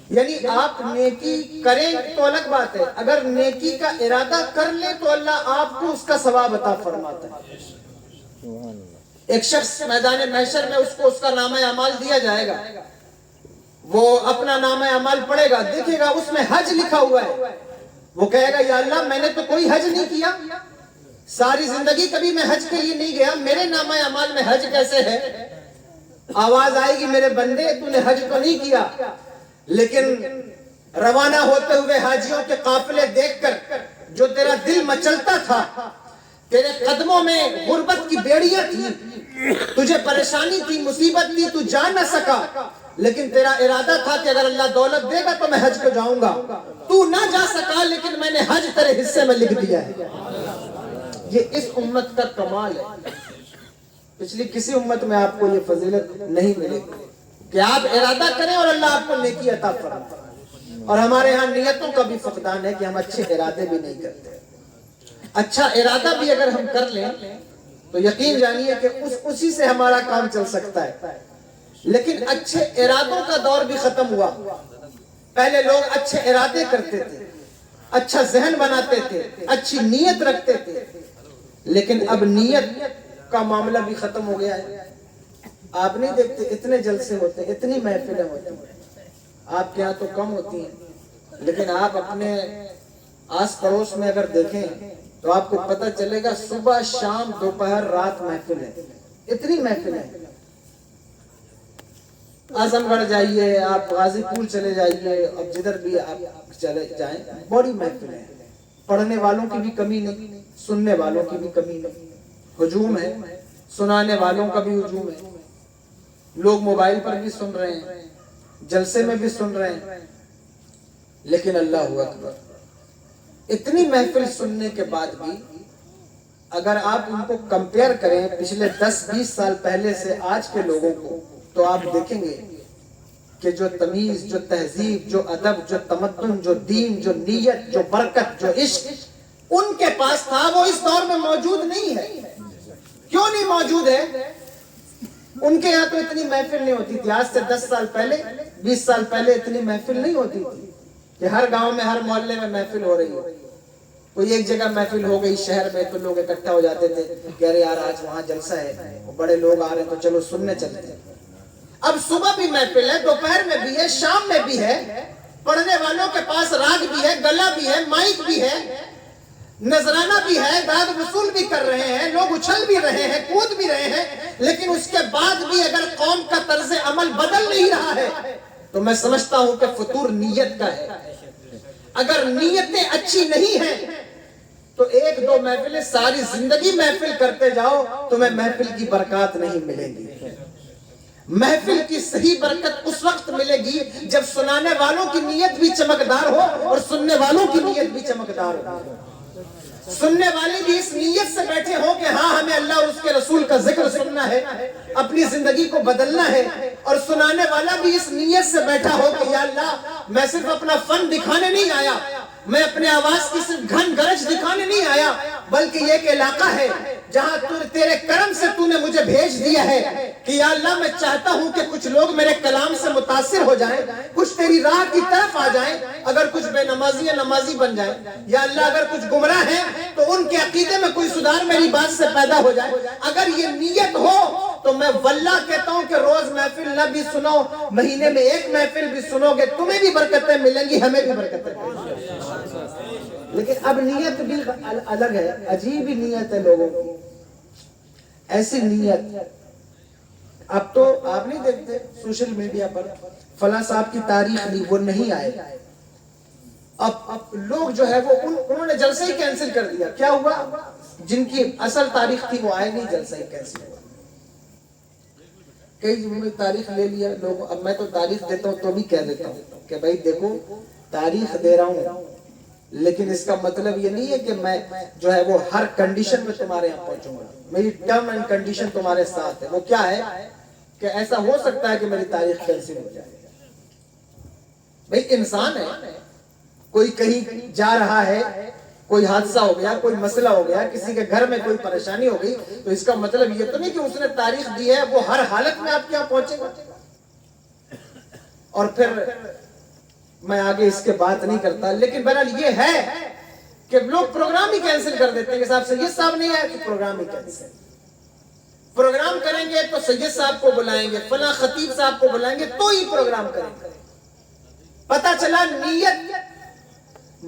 یعنی آپ نیکی کریں تو الگ بات ہے، اگر نیکی کا ارادہ کر لیں تو اللہ آپ کو اس کا ثواب عطا فرماتا ہے۔ ایک شخص میدان محشر میں اس کو اس کا نامہ اعمال دیا جائے گا، وہ اپنا نامہ اعمال پڑھے گا، دیکھے گا اس میں حج لکھا ہوا ہے، وہ کہے گا یا اللہ میں نے تو کوئی حج نہیں کیا، ساری زندگی کبھی میں حج کے لیے نہیں گیا، میرے نامہ اعمال میں حج کیسے ہے؟ آواز آئے گی میرے بندے تو نے حج تو نہیں کیا، لیکن روانہ ہوتے ہوئے حاجیوں کے قافلے دیکھ کر جو تیرا دل مچلتا تھا، تیرے قدموں میں غربت کی بیڑیاں تھی، تجھے پریشانی تھی، مصیبت تھی، تو جا نہ سکا، لیکن تیرا ارادہ تھا کہ اگر اللہ دولت دے گا تو میں حج کو جاؤں گا، تو نہ جا سکا لیکن میں نے حج تیرے حصے میں لکھ دیا ہے۔ یہ اس امت کا کمال ہے، پچھلی کسی امت میں آپ کو یہ فضیلت نہیں ملے گی کہ آپ ارادہ کریں اور اللہ آپ کو نیکی عطا فرمائے۔ اور ہمارے ہاں نیتوں کا بھی فقدان ہے کہ ہم اچھے ارادے بھی نہیں کرتے۔ اچھا ارادہ بھی اگر ہم کر لیں تو یقین جانیے کہ اسی سے ہمارا کام چل سکتا ہے، لیکن اچھے ارادوں کا دور بھی ختم ہوا۔ پہلے لوگ اچھے ارادے کرتے تھے، اچھا ذہن بناتے تھے، اچھی نیت رکھتے تھے، لیکن اب نیت کا معاملہ بھی ختم ہو گیا ہے۔ آپ نہیں دیکھتے اتنے جلسے ہوتے ہیں، اتنی محفلیں ہوتی ہیں، آپ کے ہاں تو کم ہوتی ہیں، لیکن آپ اپنے آس پڑوس میں اگر دیکھیں تو آپ کو پتہ چلے گا صبح شام دوپہر رات محفل ہے، اتنی محفل ہے۔ اعظم گڑھ جائیے، آپ غازی پور چلے جائیے، اب جدھر بھی آپ چلے جائیں بڑی محفل ہے، پڑھنے والوں کی بھی کمی نہیں، سننے والوں کی بھی کمی نہیں، ہجوم ہے، سنانے والوں کا بھی ہجوم ہے، لوگ موبائل پر بھی سن رہے ہیں، جلسے میں بھی سن رہے ہیں، لیکن اللہ اکبر، اتنی محفل سننے کے بعد بھی اگر آپ ان کو کمپیئر کریں پچھلے 10-20 سال پہلے سے آج کے لوگوں کو، تو آپ دیکھیں گے کہ جو تمیز، جو تہذیب، جو ادب، جو تمدن، جو دین، جو نیت، جو برکت، جو عشق ان کے پاس تھا وہ اس دور میں موجود نہیں ہے۔ کیوں نہیں موجود ہے؟ ان کے یہاں تو اتنی محفل نہیں ہوتی تھی، آج سے 10 سال پہلے 20 سال پہلے اتنی محفل نہیں ہوتی تھی کہ ہر گاؤں میں ہر محلے میں محفل ہو رہی ہو۔ کوئی ایک جگہ محفل ہو گئی شہر میں تو لوگ اکٹھا ہو جاتے تھے کہ ارے یار آج وہاں جلسہ ہے، بڑے لوگ آ رہے ہیں تو چلو سننے چلتے ہیں۔ اب صبح بھی محفل ہے، دوپہر میں بھی ہے، شام میں بھی ہے، پڑھنے والوں کے پاس راگ بھی ہے، گلا بھی ہے، مائک بھی ہے، نذرانہ بھی ہے، داد وصول بھی کر رہے ہیں، لوگ اچھل بھی رہے ہیں، کود بھی رہے ہیں، لیکن اس کے بعد بھی اگر قوم کا طرز عمل بدل نہیں رہا ہے تو میں سمجھتا ہوں کہ فطور نیت کا ہے۔ اگر نیتیں اچھی نہیں ہیں تو ایک دو محفلیں ساری زندگی محفل کرتے جاؤ تمہیں محفل کی برکات نہیں ملے گی۔ محفل کی صحیح برکت اس وقت ملے گی جب سنانے والوں کی نیت بھی چمکدار ہو اور سننے والوں کی نیت بھی چمکدار ہو۔ سننے والے بھی اس نیت سے بیٹھے ہو کہ ہاں ہمیں اللہ اور اس کے رسول کا ذکر سننا ہے، اپنی زندگی کو بدلنا ہے، اور سنانے والا بھی اس نیت سے بیٹھا ہو کہ یا اللہ میں صرف اپنا فن دکھانے نہیں آیا، میں اپنے آواز کی صرف گھن گرج دکھانے نہیں آیا، بلکہ یہ ایک علاقہ ہے جہاں تیرے کرم سے تو نے مجھے بھیج دیا ہے کہ یا اللہ میں چاہتا ہوں کہ کچھ لوگ میرے کلام سے متاثر ہو جائیں، کچھ تیری راہ کی طرف آ جائیں، اگر کچھ بے نمازی یا نمازی بن جائیں، یا اللہ اگر کچھ گمراہ ہیں تو ان کے عقیدے میں کوئی سدھار میری بات سے پیدا ہو جائے۔ اگر یہ نیت ہو تو میں واللہ کہتا ہوں کہ روز محفل نہ بھی سنو، مہینے میں ایک محفل بھی سنو گے تمہیں بھی برکتیں ملیں گی، ہمیں بھی برکتیں ملیں گی۔ لیکن اب نیت بھی الگ ہے، عجیب ہی نیت ہے لوگوں کی، ایسی نیت۔ اب تو آپ نہیں دیکھتے سوشل میڈیا پر فلاں صاحب کی تاریخ لی وہ نہیں آئے، اب لوگ جو ہے وہ انہوں نے جلسہ ہی کینسل کر دیا۔ کیا ہوا؟ جن کی اصل تاریخ تھی وہ آئے نہیں، جلسہ ہی کینسل ہوا۔ کئی جنہوں نے تاریخ لے لیا لوگ، اب میں تو تاریخ دیتا ہوں تو بھی کہہ دیتا ہوں کہ بھائی دیکھو تاریخ دے رہا ہوں لیکن اس کا مطلب یہ نہیں ہے کہ میں جو ہے وہ ہر کنڈیشن میں تمہارے یہاں پہنچوں گا. میری ٹرم اینڈ کنڈیشن تمہارے ساتھ ہے. وہ کیا ہے کہ ایسا ہو سکتا ہے کہ میری تاریخ کینسل ہو جائے. بھئی انسان ہے, کوئی کہیں جا رہا ہے, کوئی حادثہ ہو گیا, کوئی مسئلہ ہو گیا, کسی کے گھر میں کوئی پریشانی ہو گئی, تو اس کا مطلب یہ تو نہیں کہ اس نے تاریخ دی ہے وہ ہر حالت میں آپ کے یہاں پہنچے گا. اور پھر میں آگے اس کے بات نہیں کرتا, لیکن بہرحال یہ ہے کہ لوگ پروگرام ہی کینسل کر دیتے ہیں کہ صاحب سید صاحب نہیں آئے تو پروگرام ہی کینسل. پروگرام کریں گے تو سید صاحب کو بلائیں گے, فلاں خطیب صاحب کو بلائیں گے تو ہی پروگرام کریں گے. پتہ چلا نیت,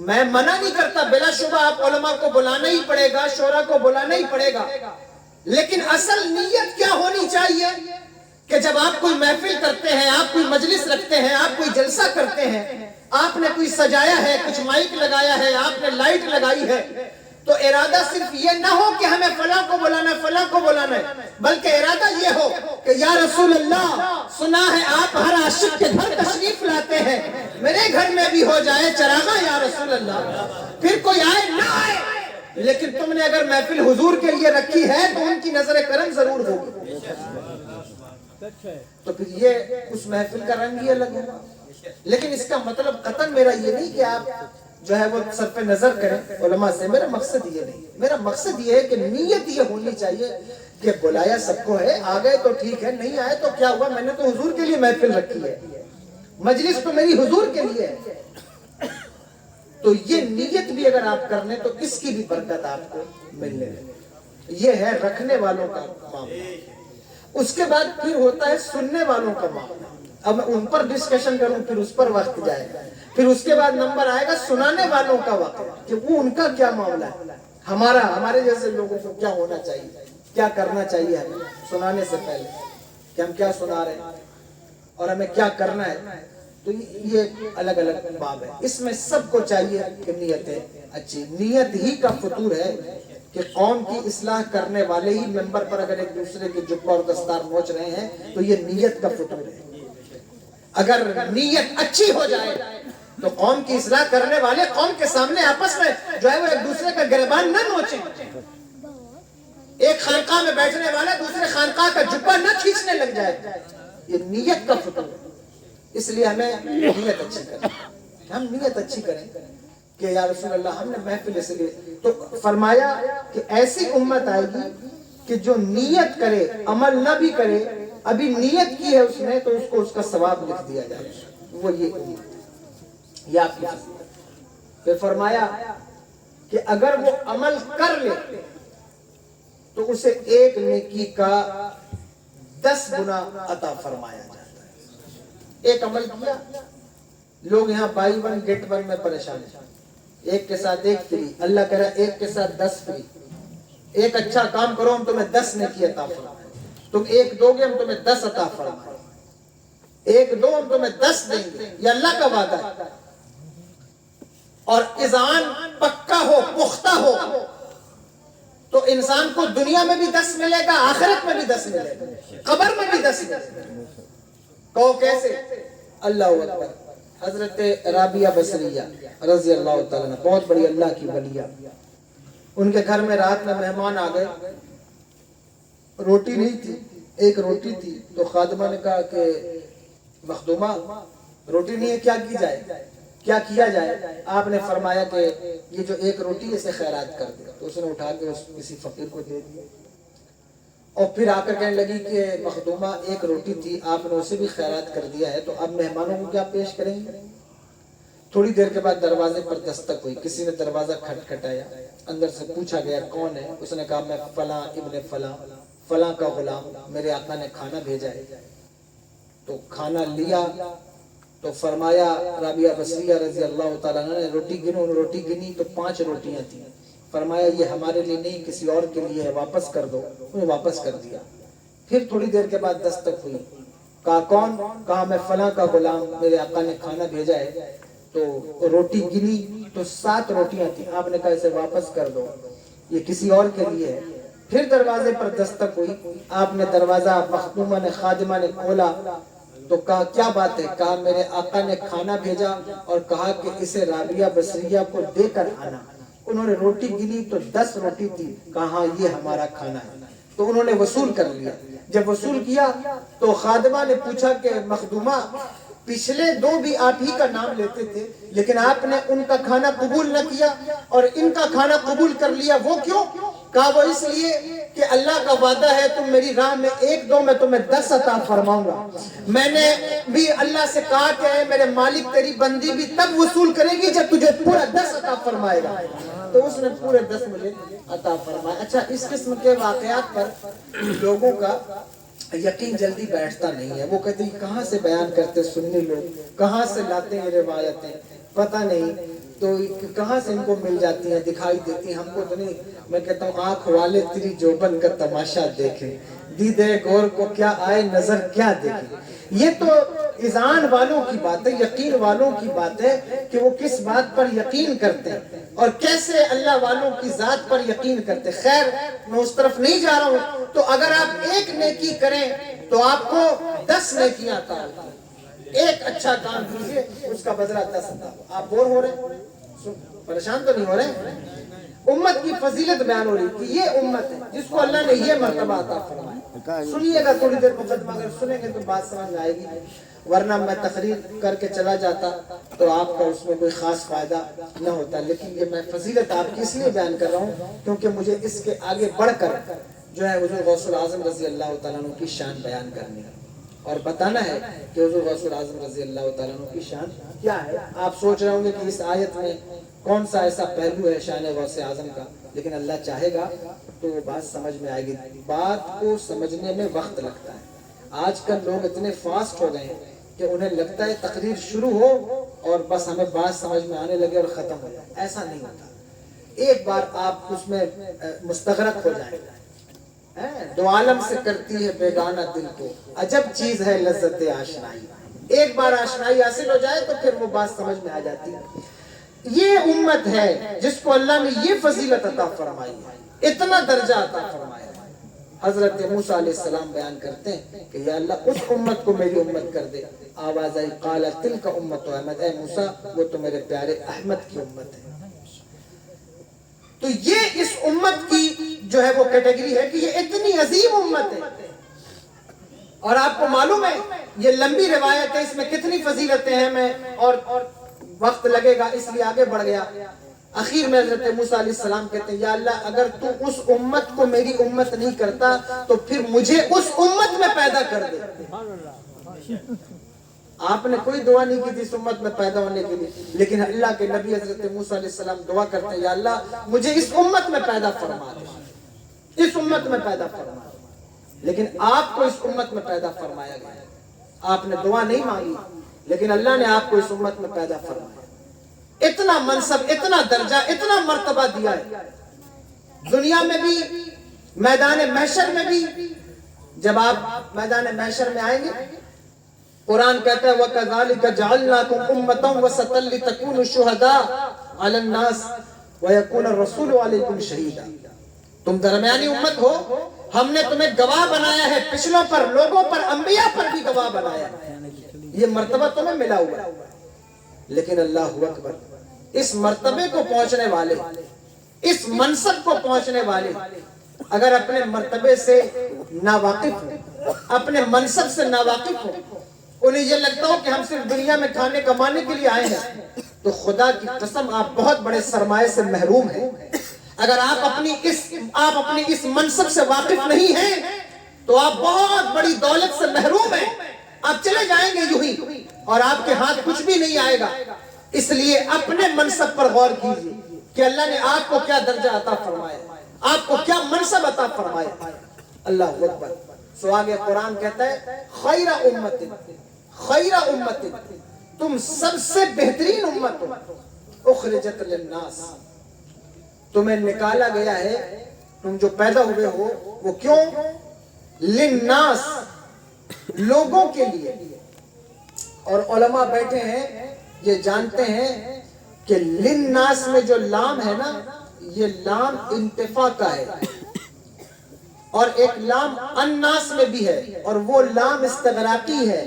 میں منع نہیں کرتا, بلا شبہ آپ علماء کو بلانا ہی پڑے گا, شورا کو بلانا ہی پڑے گا, لیکن اصل نیت کیا ہونی چاہیے کہ جب آپ کوئی محفل کرتے ہیں, آپ کوئی مجلس رکھتے ہیں, آپ کوئی جلسہ کرتے ہیں, آپ نے کوئی سجایا ہے, کچھ مائک لگایا ہے, آپ نے لائٹ لگائی ہے, تو ارادہ صرف یہ نہ ہو کہ ہمیں فلاں کو بلانا ہے, فلاں کو بلانا ہے, بلکہ ارادہ یہ ہو کہ یا رسول اللہ, سنا ہے آپ ہر عاشق کے گھر تشریف لاتے ہیں, میرے گھر میں بھی ہو جائے چراغاں یا رسول اللہ. پھر کوئی آئے نہ آئے, لیکن تم نے اگر محفل حضور کے لیے رکھی ہے تو ان کی نظر کرم ضرور ہوگی. تو پھر یہ اس محفل کا رنگ ہی الگ ہوگا. لیکن اس کا مطلب قطعاً میرا یہ نہیں کہ آپ جو ہے وہ سر پہ نظر کریں علماء سے. میرا مقصد یہ نہیں, میرا مقصد یہ ہے کہ نیت یہ ہونی چاہیے کہ بلایا سب کو ہے, آ گئے تو ٹھیک ہے, نہیں آئے تو کیا ہوا, میں نے تو حضور کے لیے محفل رکھی ہے, مجلس تو میری حضور کے لیے ہے. تو یہ نیت بھی اگر آپ کرنے تو اس کی بھی برکت آپ کو ملنے لگے. یہ ہے رکھنے والوں کا معاملہ. اس کے بعد پھر ہوتا ہے سننے والوں کا معاملہ. اب میں ان پر ڈسکشن کروں پھر اس پر وقت جائے گا. پھر اس کے بعد نمبر آئے گا سنانے والوں کا وقت, کہ وہ ان کا کیا معاملہ ہے, ہمارے جیسے لوگوں کو کیا ہونا چاہیے, کیا کرنا چاہیے ہمیں سنانے سے پہلے, کہ ہم کیا سنا رہے ہیں اور ہمیں کیا کرنا ہے. تو یہ الگ الگ باب ہے. اس میں سب کو چاہیے کہ نیتیں اچھی, نیت ہی کا فطور ہے کہ قوم کی اصلاح کرنے والے ہی ممبر پر اگر ایک دوسرے کے جبہ اور دستار نوچ رہے ہیں تو یہ نیت کا فطور ہے. اگر نیت اچھی ہو جائے تو قوم کی اصلاح کرنے والے قوم کے سامنے آپس میں جو ہے وہ ایک دوسرے کا گریبان نہ نوچیں. ایک خانقاہ میں بیٹھنے والا دوسرے خانقاہ کا جبہ نہ کھینچنے لگ جائے. یہ نیت کا فطور ہے. اس لیے ہمیں نیت اچھی کریں, ہم نیت اچھی کریں کہ یا رسول اللہ ہم نے محفل اس لیے. تو فرمایا کہ ایسی امت آئے گی کہ جو نیت کرے عمل نہ بھی کرے, ابھی نیت کی ہے اس نے تو اس کو اس کا ثواب لکھ دیا جائے. وہ یہ امت یا پھر فرمایا کہ اگر وہ عمل کر لے تو اسے ایک نیکی کا 10 گنا عطا فرمایا جاتا ہے. ایک عمل کیا, لوگ یہاں بائی 1 گیٹ 1 میں پریشان ہیں, ایک کے ساتھ ایک فری, اللہ کہہ رہا ہے ایک کے ساتھ 10 فری. ایک اچھا کام کرو ہم تمہیں 10 نیکی عطا فرمائیں, تم ایک دو گے ہم تمہیں 10 عطا فرمائیں, ایک دو ہم تمہیں 10 دیں گے. یہ اللہ کا وعدہ ہے. اور اذعان پکا ہو, پختہ ہو, تو انسان کو دنیا میں بھی 10 ملے گا, آخرت میں بھی 10 ملے گا, قبر میں بھی 10 ملے گا. کہو کیسے؟ اللہ اکبر. حضرت رابعہ بصریہ رضی اللہ تعالیٰ عنہ, بہت بڑی اللہ کی ولیہ, ان کے گھر میں رات میں مہمان آ گئے, روٹی نہیں تھی, ایک روٹی تھی. تو خادمہ نے کہا کہ مخدومہ روٹی نہیں ہے, کیا کی جائے, کیا کیا جائے؟ آپ نے فرمایا کہ یہ جو ایک روٹی اسے خیرات کر دے. تو اس نے اٹھا کے کسی فقیر کو دے دیا. اور پھر آ کر کہنے لگی کہ مخدومہ ایک روٹی تھی, آپ نے اسے بھی خیرات کر دیا ہے, تو اب مہمانوں کو کیا پیش کریں گے؟ تھوڑی دیر کے بعد دروازے پر دستک ہوئی, کسی نے دروازہ کھٹکھٹایا, اندر سے پوچھا گیا کون ہے؟ اس نے کہا میں فلاں ابن فلاں, فلاں کا غلام, میرے آقا نے کھانا بھیجا ہے. تو کھانا لیا تو فرمایا رابعہ بصریہ رضی اللہ تعالیٰ عنہ نے روٹی گنو, روٹی گنی تو 5 روٹیاں تھیں. فرمایا یہ ہمارے لیے نہیں کسی اور کے لیے ہے, واپس کر دو. انہیں واپس کر دیا. پھر تھوڑی دیر کے بعد دستک ہوئی, کہا کون؟ کہا میں فلاں کا غلام, میرے آقا نے کھانا بھیجا ہے. تو روٹی گنی تو 7 روٹیاں تھیں. آپ نے کہا اسے واپس کر دو, یہ کسی اور کے لیے ہے. پھر دروازے پر دستک ہوئی, آپ نے دروازہ مخدومہ نے خادمہ نے کھولا تو کہا کیا بات ہے؟ کہا میرے آقا نے کھانا بھیجا اور کہا کہ اسے رابعہ بصریہ کو دے کر آنا۔ انہوں نے روٹی گنی تو 10 روٹی تھی، کہا ہاں یہ ہمارا کھانا ہے۔ تو انہوں نے وصول کر لیا۔ جب وصول کیا تو خادمہ نے پوچھا کہ مخدومہ پچھلے 2 بھی آپ ہی کا نام لیتے تھے لیکن آپ نے ان کا کھانا قبول نہ کیا اور ان کا کھانا قبول کر لیا، وہ کیوں؟ کہا وہ اس لیے کہ اللہ کا وعدہ ہے تم میری راہ میں 1 دو میں تمہیں 10 عطا فرماؤں گا۔ میں نے بھی اللہ سے کہا کہ اے میرے مالک تیری بندی بھی تب وصول کرے گی جب تجھے پورا 10 عطا فرمائے گا۔ تو اس نے پورے 10 مجھے عطا فرمایا۔ اچھا، اس قسم کے واقعات پر لوگوں کا یقین جلدی بیٹھتا نہیں ہے۔ وہ کہتے ہیں کہاں سے بیان کرتے سنی لوگ، کہاں سے لاتے ہیں روایتیں، پتہ نہیں تو کہاں سے ان کو مل جاتی ہیں، دکھائی دیتی ہیں، ہم کو تو نہیں۔ میں کہتا ہوں آنکھ والے تیری جوبن کا تماشا دیکھیں، دیدے غور کو کیا آئے نظر کیا دیکھیں۔ یہ تو اذعان والوں کی بات ہے، یقین والوں کی بات ہے کہ وہ کس بات پر یقین کرتے ہیں اور کیسے اللہ والوں کی ذات پر یقین کرتے۔ خیر میں اس طرف نہیں جا رہا ہوں۔ تو اگر آپ 1 نیکی کریں تو آپ کو 10 نیکیاں عطا ہوتی ہیں۔ 1 اچھا کام کیجئے اس کا بدلہ 10 عطا ہو۔ آپ بور ہو رہے ہیں؟ پریشان تو نہیں ہو رہے ہیں؟ امت کی فضیلت بیان ہو رہی کہ یہ امت ہے جس کو اللہ نے یہ مرتبہ عطا فرمایا۔ سنیے گا تھوڑی دیر مقدمہ، اگر سنیں گے تو بات سمجھ میں آئے گی، ورنہ میں تقریر کر کے چلا جاتا تو آپ کا اس میں کوئی خاص فائدہ نہ ہوتا۔ لیکن یہ میں فضیلت آپ کی اس لیے بیان کر رہا ہوں کیونکہ مجھے اس کے آگے بڑھ کر جو ہے حضور غوث الاعظم رضی اللہ تعالیٰ عنہ کی شان بیان کرنی ہے اور بتانا ہے کہ حضور غوث الاعظم رضی اللہ تعالیٰ عنہ کی شان کیا ہے۔ آپ سوچ رہے ہوں گے کہ اس آیت میں کون سا ایسا پہلو ہے شان غوث اعظم کا، لیکن اللہ چاہے گا تو وہ بات سمجھ میں آئے گی۔ بات کو سمجھنے میں وقت لگتا ہے۔ آج کل لوگ اتنے فاسٹ ہو گئے ہیں کہ انہیں لگتا ہے تقریر شروع ہو اور بس ہمیں بات سمجھ میں آنے لگے اور ختم ہو جائے۔ ایسا نہیں ہوتا، ایک بار آپ اس میں مستغرق ہو جائیں۔ دو عالم سے کرتی ہے بیگانہ دل کو، عجب چیز ہے لذت آشنائی۔ ایک بار آشنائی حاصل ہو جائے تو پھر وہ بات سمجھ میں آ جاتی ہے۔ یہ امت ہے جس کو اللہ نے یہ فضیلت عطا فرمائی ہے، اتنا درجہ عطا فرمایا ہے۔ حضرت موسیٰ علیہ السلام بیان کرتے ہیں کہ یا اللہ اس امت کو میری امت کر دے۔ آواز آئی قال تلک امت احمد، اے موسیٰ وہ تو میرے پیارے احمد کی امت ہے۔ تو یہ اس امت کی جو ہے وہ کیٹیگری ہے کہ یہ اتنی عظیم امت ہے اور آپ کو معلوم ہے یہ لمبی روایت ہے، اس میں کتنی فضیلتیں ہیں، میں اور وقت لگے گا اس لیے آگے بڑھ گیا۔ اخیر میں حضرت موسیٰ علیہ السلام کہتے ہیں یا اللہ اگر تو اس امت کو میری امت نہیں کرتا تو پھر مجھے اس امت میں پیدا کر دے۔ آپ نے کوئی دعا نہیں کی تھی اس امت میں پیدا ہونے کے لیے، لیکن اللہ کے نبی حضرت موسیٰ علیہ السلام دعا کرتے ہیں یا اللہ مجھے اس امت میں پیدا فرما دے، اس امت میں پیدا فرما دے۔ لیکن آپ کو اس امت میں پیدا فرمایا گیا، آپ نے دعا نہیں مانگی لیکن اللہ نے آپ کو اس امت میں پیدا فرمایا۔ اتنا منصب، اتنا درجہ، اتنا مرتبہ دیا ہے دنیا میں بھی، میدان محشر میں بھی۔ جب آپ میدان محشر میں آئیں گے قرآن کہتا ہے وَكَذَلِكَ جَعَلْنَاكُمْ أُمَّةً وَسَطًا لِتَكُونُوا شُهَدَاءَ عَلَى النَّاسِ وَيَكُونَ الرَّسُولُ عَلَيْكُمْ شَهِيدًا۔ تم درمیانی امت ہو، ہم نے تمہیں گواہ بنایا ہے، پچھلوں پر، لوگوں پر، انبیاء پر بھی گواہ بنایا ہے۔ یہ مرتبہ تمہیں ملا ہوا ہے، لیکن اللہ اکبر، اس مرتبے کو پہنچنے والے، اس منصب کو پہنچنے والے اگر اپنے مرتبے سے ناواقف ہو، اپنے منصب سے ناواقف ہو، انہیں یہ لگتا ہو کہ ہم صرف دنیا میں کھانے کمانے کے لیے آئے ہیں، تو خدا کی قسم آپ بہت بڑے سرمایے سے محروم ہیں۔ اگر آپ اپنی اس منصب سے واقف نہیں ہیں تو آپ بہت بڑی دولت سے محروم ہیں، آپ چلے جائیں گے یوں ہی اور آپ کے ہاتھ کچھ بھی نہیں آئے گا۔ اس لیے اپنے منصب پر غور کیجئے کہ اللہ نے آپ کو کیا درجہ عطا فرمایا، آپ کو کیا منصب عطا فرمایا۔ اللہ اکبر۔ سو آگے قرآن کہتا ہے خیر امت، خیر امت، تم سب سے بہترین امت ہو، اخرجت للناس، تمہیں نکالا گیا ہے، تم جو پیدا ہوئے ہو وہ کیوں؟ للناس، لوگوں کے لیے۔ اور علماء بیٹھے ہیں یہ جانتے ہیں کہ للناس میں جو لام ہے نا، یہ لام انتفاع کا ہے، اور ایک لام الناس میں بھی ہے اور وہ لام استغراقی ہے۔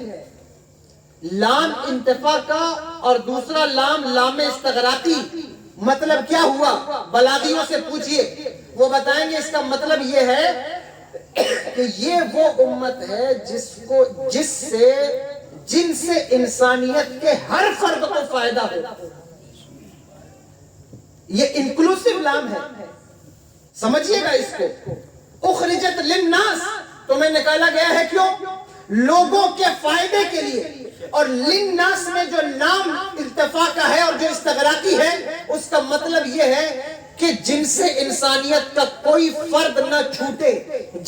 لام انتفاع کا اور دوسرا لام لام استغراقی، مطلب کیا ہوا؟ بلاغیوں سے پوچھئے، وہ بتائیں گے اس کا مطلب یہ ہے کہ یہ وہ امت ہے جن سے انسانیت کے ہر فرد کو فائدہ ہو۔ یہ انکلوسیو لام ہے، سمجھیے گا اس کو۔ اخرجت للناس، تمہیں نکالا گیا ہے کیوں؟ لوگوں کے فائدے کے لیے۔ اور للناس میں جو لام ارتفاع کا ہے اور جو استغراقی ہے، اس کا مطلب یہ ہے کہ جن سے انسانیت کا کوئی فرد نہ چھوٹے،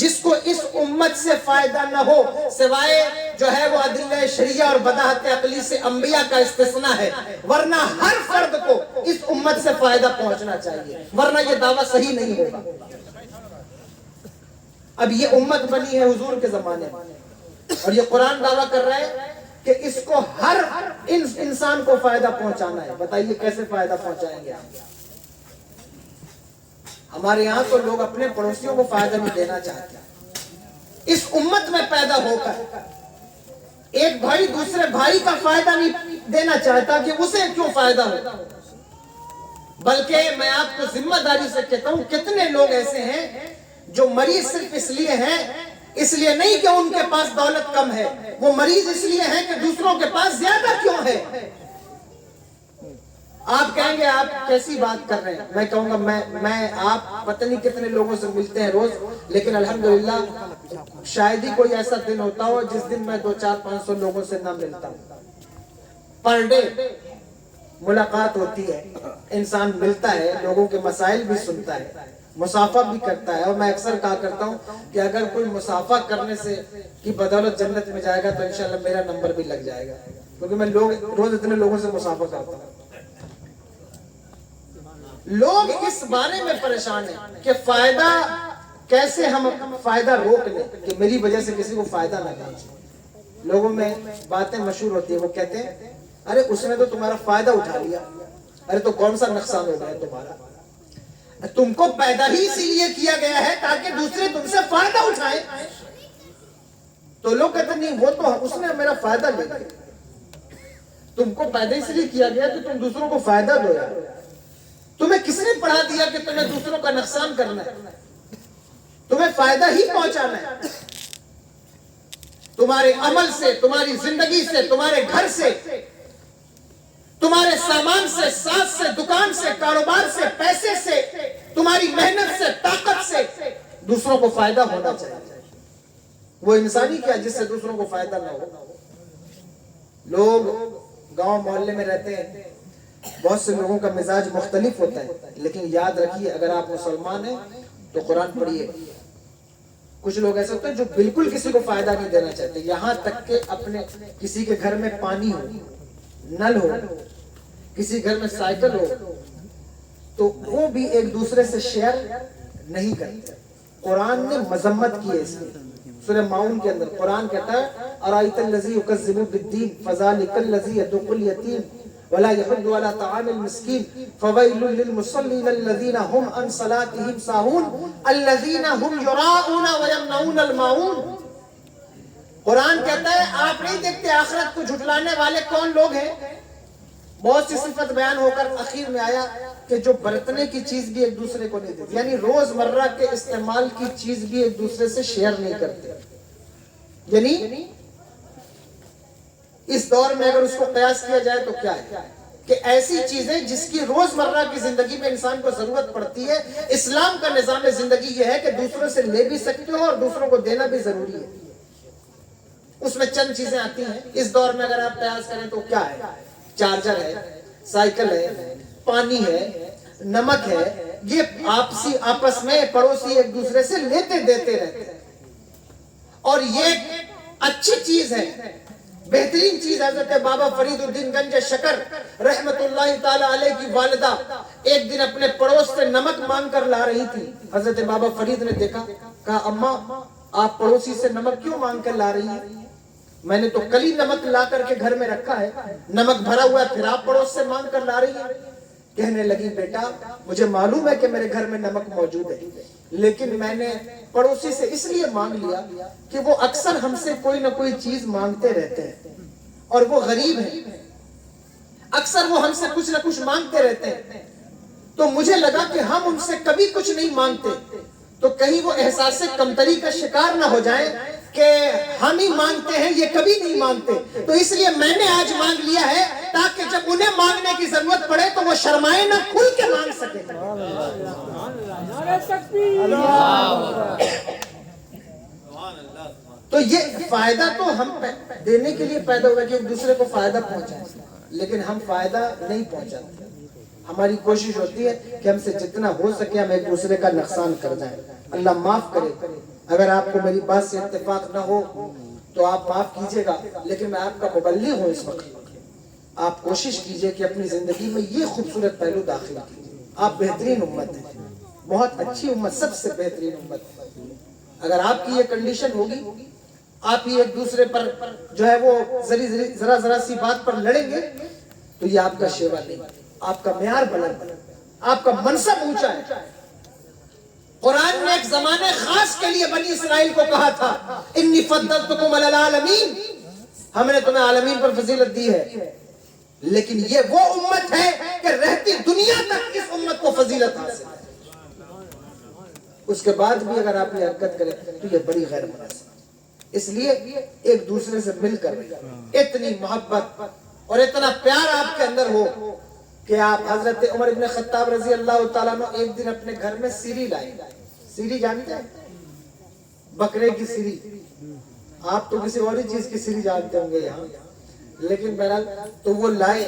جس کو اس امت سے فائدہ نہ ہو، سوائے جو ہے وہ ادلہ شریعہ اور بداہت عقلی سے انبیاء کا استثناء ہے، ورنہ ہر فرد کو اس امت سے فائدہ پہنچنا چاہیے، ورنہ یہ دعویٰ صحیح نہیں ہوگا۔ اب یہ امت بنی ہے حضور کے زمانے میں، اور یہ قرآن دعویٰ کر رہا ہے کہ اس کو ہر انسان کو فائدہ پہنچانا ہے۔ بتائیے کیسے فائدہ پہنچائیں گے آپ؟ ہمارے یہاں تو لوگ اپنے پڑوسیوں کو فائدہ نہیں دینا چاہتے۔ اس امت میں پیدا ہو کر ایک بھائی دوسرے بھائی کا فائدہ نہیں دینا چاہتا کہ اسے کیوں فائدہ ہو، بلکہ میں آپ کو ذمہ داری سے کہتا ہوں، کتنے لوگ ایسے ہیں جو مریض صرف اس لیے ہیں، اس لیے نہیں کہ ان کے پاس دولت کم ہے، وہ مریض اس لیے ہیں کہ دوسروں کے پاس زیادہ کیوں ہے۔ آپ کہیں گے آپ کیسی بات کر رہے ہیں؟ میں کہوں گا میں آپ پتہ نہیں کتنے لوگوں سے ملتے ہیں روز، لیکن الحمدللہ شاید ہی کوئی ایسا دن ہوتا ہو جس دن میں 200-400-500 لوگوں سے نہ ملتا ہوں۔ پر ڈے ملاقات ہوتی ہے، انسان ملتا ہے، لوگوں کے مسائل بھی سنتا ہے، مسافہ بھی کرتا ہے۔ اور میں اکثر کہا کرتا ہوں کہ اگر کوئی مسافہ کرنے سے کی بدولت جنت میں جائے گا تو انشاءاللہ میرا نمبر بھی لگ جائے گا، کیونکہ میں روز اتنے لوگوں سے مسافہ کرتا ہوں۔ لوگ اس بارے میں پریشان ہیں کہ فائدہ کیسے ہم فائدہ روک لیں کہ میری وجہ سے کسی کو فائدہ نہ پہنچے۔ لوگوں میں باتیں مشہور ہوتی ہیں، وہ کہتے ہیں ارے اس نے تو تمہارا فائدہ اٹھا لیا، ارے تو کون سا نقصان ہو گیا تمہارا؟ تم کو پیدا ہی اسی لیے کیا گیا ہے تاکہ دوسرے تم سے فائدہ اٹھائیں۔ تو لوگ کہتے ہیں نہیں، وہ تو اس نے میرا فائدہ لے لیا۔ تم کو پیدا اس لیے کیا گیا کہ تم دوسروں کو فائدہ دو یار۔ تمہیں کس نے پڑھا دیا کہ تمہیں دوسروں کا نقصان کرنا ہے؟ تمہیں فائدہ ہی پہنچانا ہے۔ تمہارے عمل سے، تمہاری زندگی سے، تمہارے گھر سے، تمہارے سامان سے، ساتھ سے، دکان سے، کاروبار سے، پیسے سے، تمہاری محنت سے، طاقت سے دوسروں کو فائدہ ہونا چاہیے۔ وہ انسانی کیا جس سے دوسروں کو فائدہ نہ ہو؟ لوگ گاؤں محلے میں رہتے ہیں، بہت سے لوگوں کا مزاج مختلف ہوتا ہے، لیکن یاد رکھیے اگر آپ مسلمان ہیں تو قرآن پڑھیے۔ کچھ لوگ ایسے ہوتے ہیں جو بالکل کسی کو فائدہ نہیں دینا چاہتے، یہاں تک کہ اپنے کسی کے گھر میں پانی ہو، نل ہو، کسی گھر میں سائیکل ہو تو وہ بھی ایک دوسرے سے شیئر نہیں کرتے۔ قرآن نے مذمت کی ہے اس کی۔ سورہ ماؤن کے اندر قرآن کہتا ہے ارائیت الذی یکذب بالدین فذلک الذی یدع الیتیم ولا يحض على طعام المسكين فويل للمصلين الذين هم عن صلاتهم ساهون الذين هم يراءون ويمنعون الماعون۔ قرآن کہتا ہے آپ نہیں دیکھتے آخرت کو جھٹلانے والے کون لوگ ہیں؟ بہت سی صفت بیان ہو کر اخیر میں آیا کہ جو برتنے کی چیز بھی ایک دوسرے کو نہیں دیتے، یعنی روز مرہ کے استعمال کی چیز بھی ایک دوسرے سے شیئر نہیں کرتے۔ یعنی اس دور میں اگر اس کو قیاس کیا جائے تو کیا ہے کہ ایسی چیزیں جس کی روز مرہ کی زندگی میں انسان کو ضرورت پڑتی ہے، اسلام کا نظام زندگی یہ ہے کہ دوسروں سے لے بھی سکتے ہو اور دوسروں کو دینا بھی ضروری ہے۔ اس میں چند چیزیں آتی ہیں اس دور میں اگر آپ قیاس کریں تو کیا ہے؟ چارجر ہے، سائیکل ہے، پانی ہے، نمک ہے، یہ آپس میں پڑوسی ایک دوسرے سے لیتے دیتے رہتے ہیں، اور یہ اچھی چیز ہے، بہترین چیز۔ حضرت بابا فرید الدین گنج شکر رحمت اللہ تعالی علیہ کی والدہ ایک دن اپنے پڑوس سے نمک مانگ کر لا رہی تھی۔ حضرت بابا فرید نے دیکھا، کہا اماں آپ پڑوسی سے نمک کیوں مانگ کر لا رہی ہیں؟ میں نے تو کل ہی نمک لا کر کے گھر میں رکھا ہے، نمک بھرا ہوا ہے، پھر آپ پڑوس سے مانگ کر لا رہی ہیں۔ کہنے لگی بیٹا مجھے معلوم ہے کہ میرے گھر میں نمک موجود ہے، لیکن میں نے پڑوسی سے اس لیے مانگ لیا کہ وہ اکثر ہم سے کوئی نہ کوئی چیز مانگتے رہتے ہیں، اور وہ غریب ہیں، اکثر وہ ہم سے کچھ نہ کچھ مانگتے رہتے ہیں، تو مجھے لگا کہ ہم ان سے کبھی کچھ نہیں مانگتے تو کہیں وہ احساس کمتری کا شکار نہ ہو جائیں کہ ہم ہی مانگتے ہیں، یہ کبھی نہیں مانگتے، تو اس لیے میں نے آج مانگ لیا ہے تاکہ جب انہیں مانگنے کی ضرورت پڑے تو وہ شرمائے نہ، کھل کے مانگ سکے۔ تو یہ فائدہ تو ہم دینے کے لیے پیدا ہوا کہ ایک دوسرے کو فائدہ پہنچائیں، لیکن ہم فائدہ نہیں پہنچاتے۔ ہماری کوشش ہوتی ہے کہ ہم سے جتنا ہو سکے ہم ایک دوسرے کا نقصان کر جائیں۔ اللہ معاف کرے، اگر آپ کو میری بات سے اتفاق نہ ہو تو آپ معاف کیجئے گا، لیکن میں آپ کا مبلغ ہوں اس وقت۔ آپ کوشش کیجئے کہ اپنی زندگی میں یہ خوبصورت پہلو داخل کیجئے۔ آپ بہترین امت ہیں، بہت اچھی امت، سب سے بہترین امت۔ اگر آپ کی یہ کنڈیشن ہوگی، آپ ہی ایک دوسرے پر جو ہے وہ ذرا سی بات پر لڑیں گے تو یہ آپ کا شیوا نہیں، آپ کا معیار بلند، آپ کا منصب اونچا ہے۔ قرآن نے ایک زمانے خاص کے لیے بنی اسرائیل کو کہا تھا انی فضلتکم علی العالمین، ہم نے تمہیں عالمین پر فضیلت دی ہے، لیکن یہ وہ امت ہے کہ رہتی دنیا تک اس امت کو فضیلت حاصل ہے۔ اس کے بعد بھی اگر آپ یہ حرکت کریں تو یہ بڑی غیر مناسب۔ اس لیے ایک دوسرے سے مل کر اتنی محبت اور اتنا پیار آپ کے اندر ہو کہ آپ حضرت عمر ابن خطاب رضی اللہ تعالیٰ عنہ ایک دن اپنے گھر میں سیری لائے۔ سیری جانتے ہیں؟ بکرے کی سیری، آپ تو کسی اور چیز کی سیری جانتے ہوں گے یہاں، لیکن بہرحال تو وہ لائے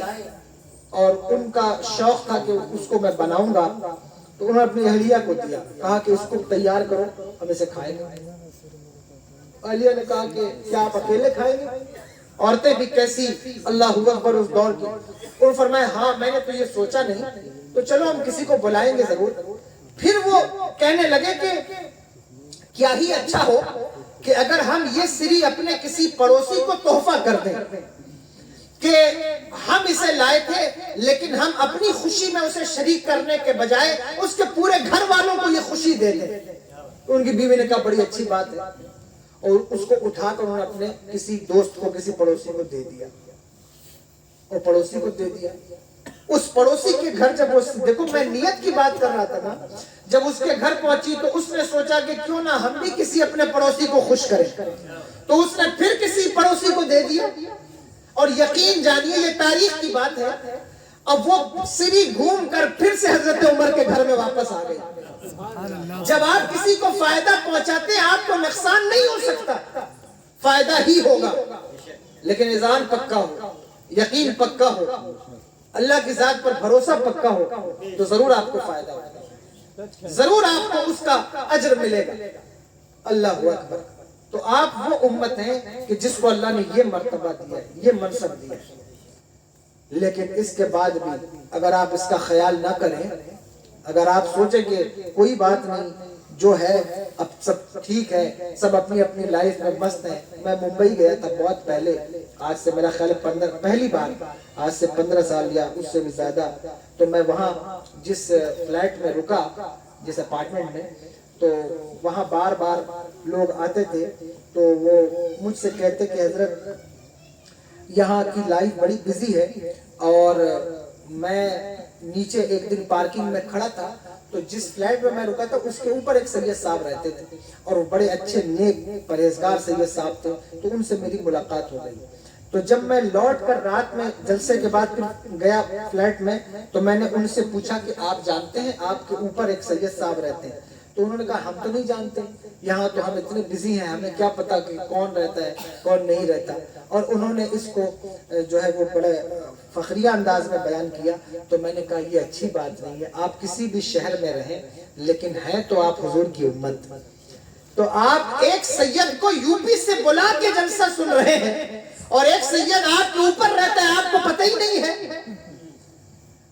اور ان کا شوق تھا کہ اس کو میں بناؤں گا، تو انہوں نے اپنی اہلیہ کو دیا، کہا کہ اس کو تیار کرو، ہم اسے کھائیں گے۔ اہلیہ نے کہا کہ کیا آپ اکیلے کھائیں گے؟ عورتیں بھی کیسی اللہ اکبر اس دور کی، انہوں نے فرمایا ہاں میں نے تو یہ سوچا نہیں، تو چلو ہم کسی کو بلائیں گے ضرور۔ پھر وہ کہنے لگے کہ کیا ہی اچھا ہو کہ اگر ہم یہ سری اپنے کسی پڑوسی کو تحفہ کر دیں کہ ہم اسے لائے تھے لیکن ہم اپنی خوشی میں اسے شریک کرنے کے بجائے اس کے پورے گھر والوں کو یہ خوشی دے دیں۔ ان کی بیوی نے کہا بڑی اچھی بات ہے، اور اس کو اٹھا کر انہوں نے اپنے کسی دوست کو، کسی پڑوسی کو دے دیا، اور پڑوسی کو دے دیا۔ اس پڑوسی کے گھر جب وہ، دیکھو میں نیت کی بات کر رہا تھا نا، جب اس کے گھر پہنچی تو اس نے سوچا کہ کیوں نہ ہم بھی کسی اپنے پڑوسی کو خوش کریں، تو اس نے پھر کسی پڑوسی کو دے دیا، اور یقین جانیے یہ تاریخ کی بات ہے، اب وہ سری گھوم کر پھر سے حضرت عمر کے گھر میں واپس آ گئی۔ جب آپ کسی کو فائدہ پہنچاتے ہیں آپ کو نقصان نہیں ہو سکتا، فائدہ ہی ہوگا، لیکن اذعان پکا ہو، یقین پکا ہو، اللہ کی ذات پر بھروسہ پکا ہو تو ضرور آپ کو فائدہ ہوگا، ضرور آپ کو اس کا اجر ملے گا۔ اللہ اکبر۔ تو آپ وہ امت ہیں کہ جس کو اللہ نے یہ مرتبہ دیا ہے، یہ منصب دیا ہے، لیکن اس کے بعد بھی اگر آپ اس کا خیال نہ کریں، اگر آپ سوچیں کہ کوئی بات نہیں، جو ہے اب سب ٹھیک ہے، سب اپنی اپنی لائف میں مست ہیں۔ میں ممبئی گیا تھا بہت پہلے، آج سے میرا خیال ہے پہلی بار، آج سے 15 سال یا اس سے بھی زیادہ، تو میں وہاں جس فلیٹ میں رکا، جس اپارٹمنٹ میں، تو وہاں بار بار لوگ آتے تھے، تو وہ مجھ سے کہتے کہ حضرت یہاں کی لائف بڑی بزی ہے، اور میں نیچے ایک دن پارکنگ میں کھڑا تھا تو جس فلیٹ میں میں رکا تھا اس کے اوپر ایک سید صاحب رہتے تھے، اور وہ بڑے اچھے نیک پرہیزگار سید صاحب تھے، تو ان سے میری ملاقات ہو گئی۔ تو جب میں لوٹ کر رات میں جلسے کے بعد پھر گیا فلیٹ میں، تو میں نے ان سے پوچھا کہ آپ جانتے ہیں آپ کے اوپر ایک سید صاحب رہتے ہیں؟ تو انہوں نے کہا ہم تو نہیں جانتے، یہاں تو ہم اتنے بزی ہیں، ہمیں کیا پتا کہ کون رہتا ہے کون نہیں رہتا۔ اور انہوں نے اس کو جو ہے وہ بڑے فخریہ انداز میں بیان کیا، تو میں نے کہا یہ اچھی بات نہیں ہے، آپ کسی بھی شہر میں رہیں لیکن ہیں تو آپ حضور کی امت، تو آپ ایک سید کو یو پی سے بلا کے جلسہ سن رہے ہیں اور ایک سید آپ کے اوپر رہتا ہے، آپ کو پتہ ہی نہیں ہے۔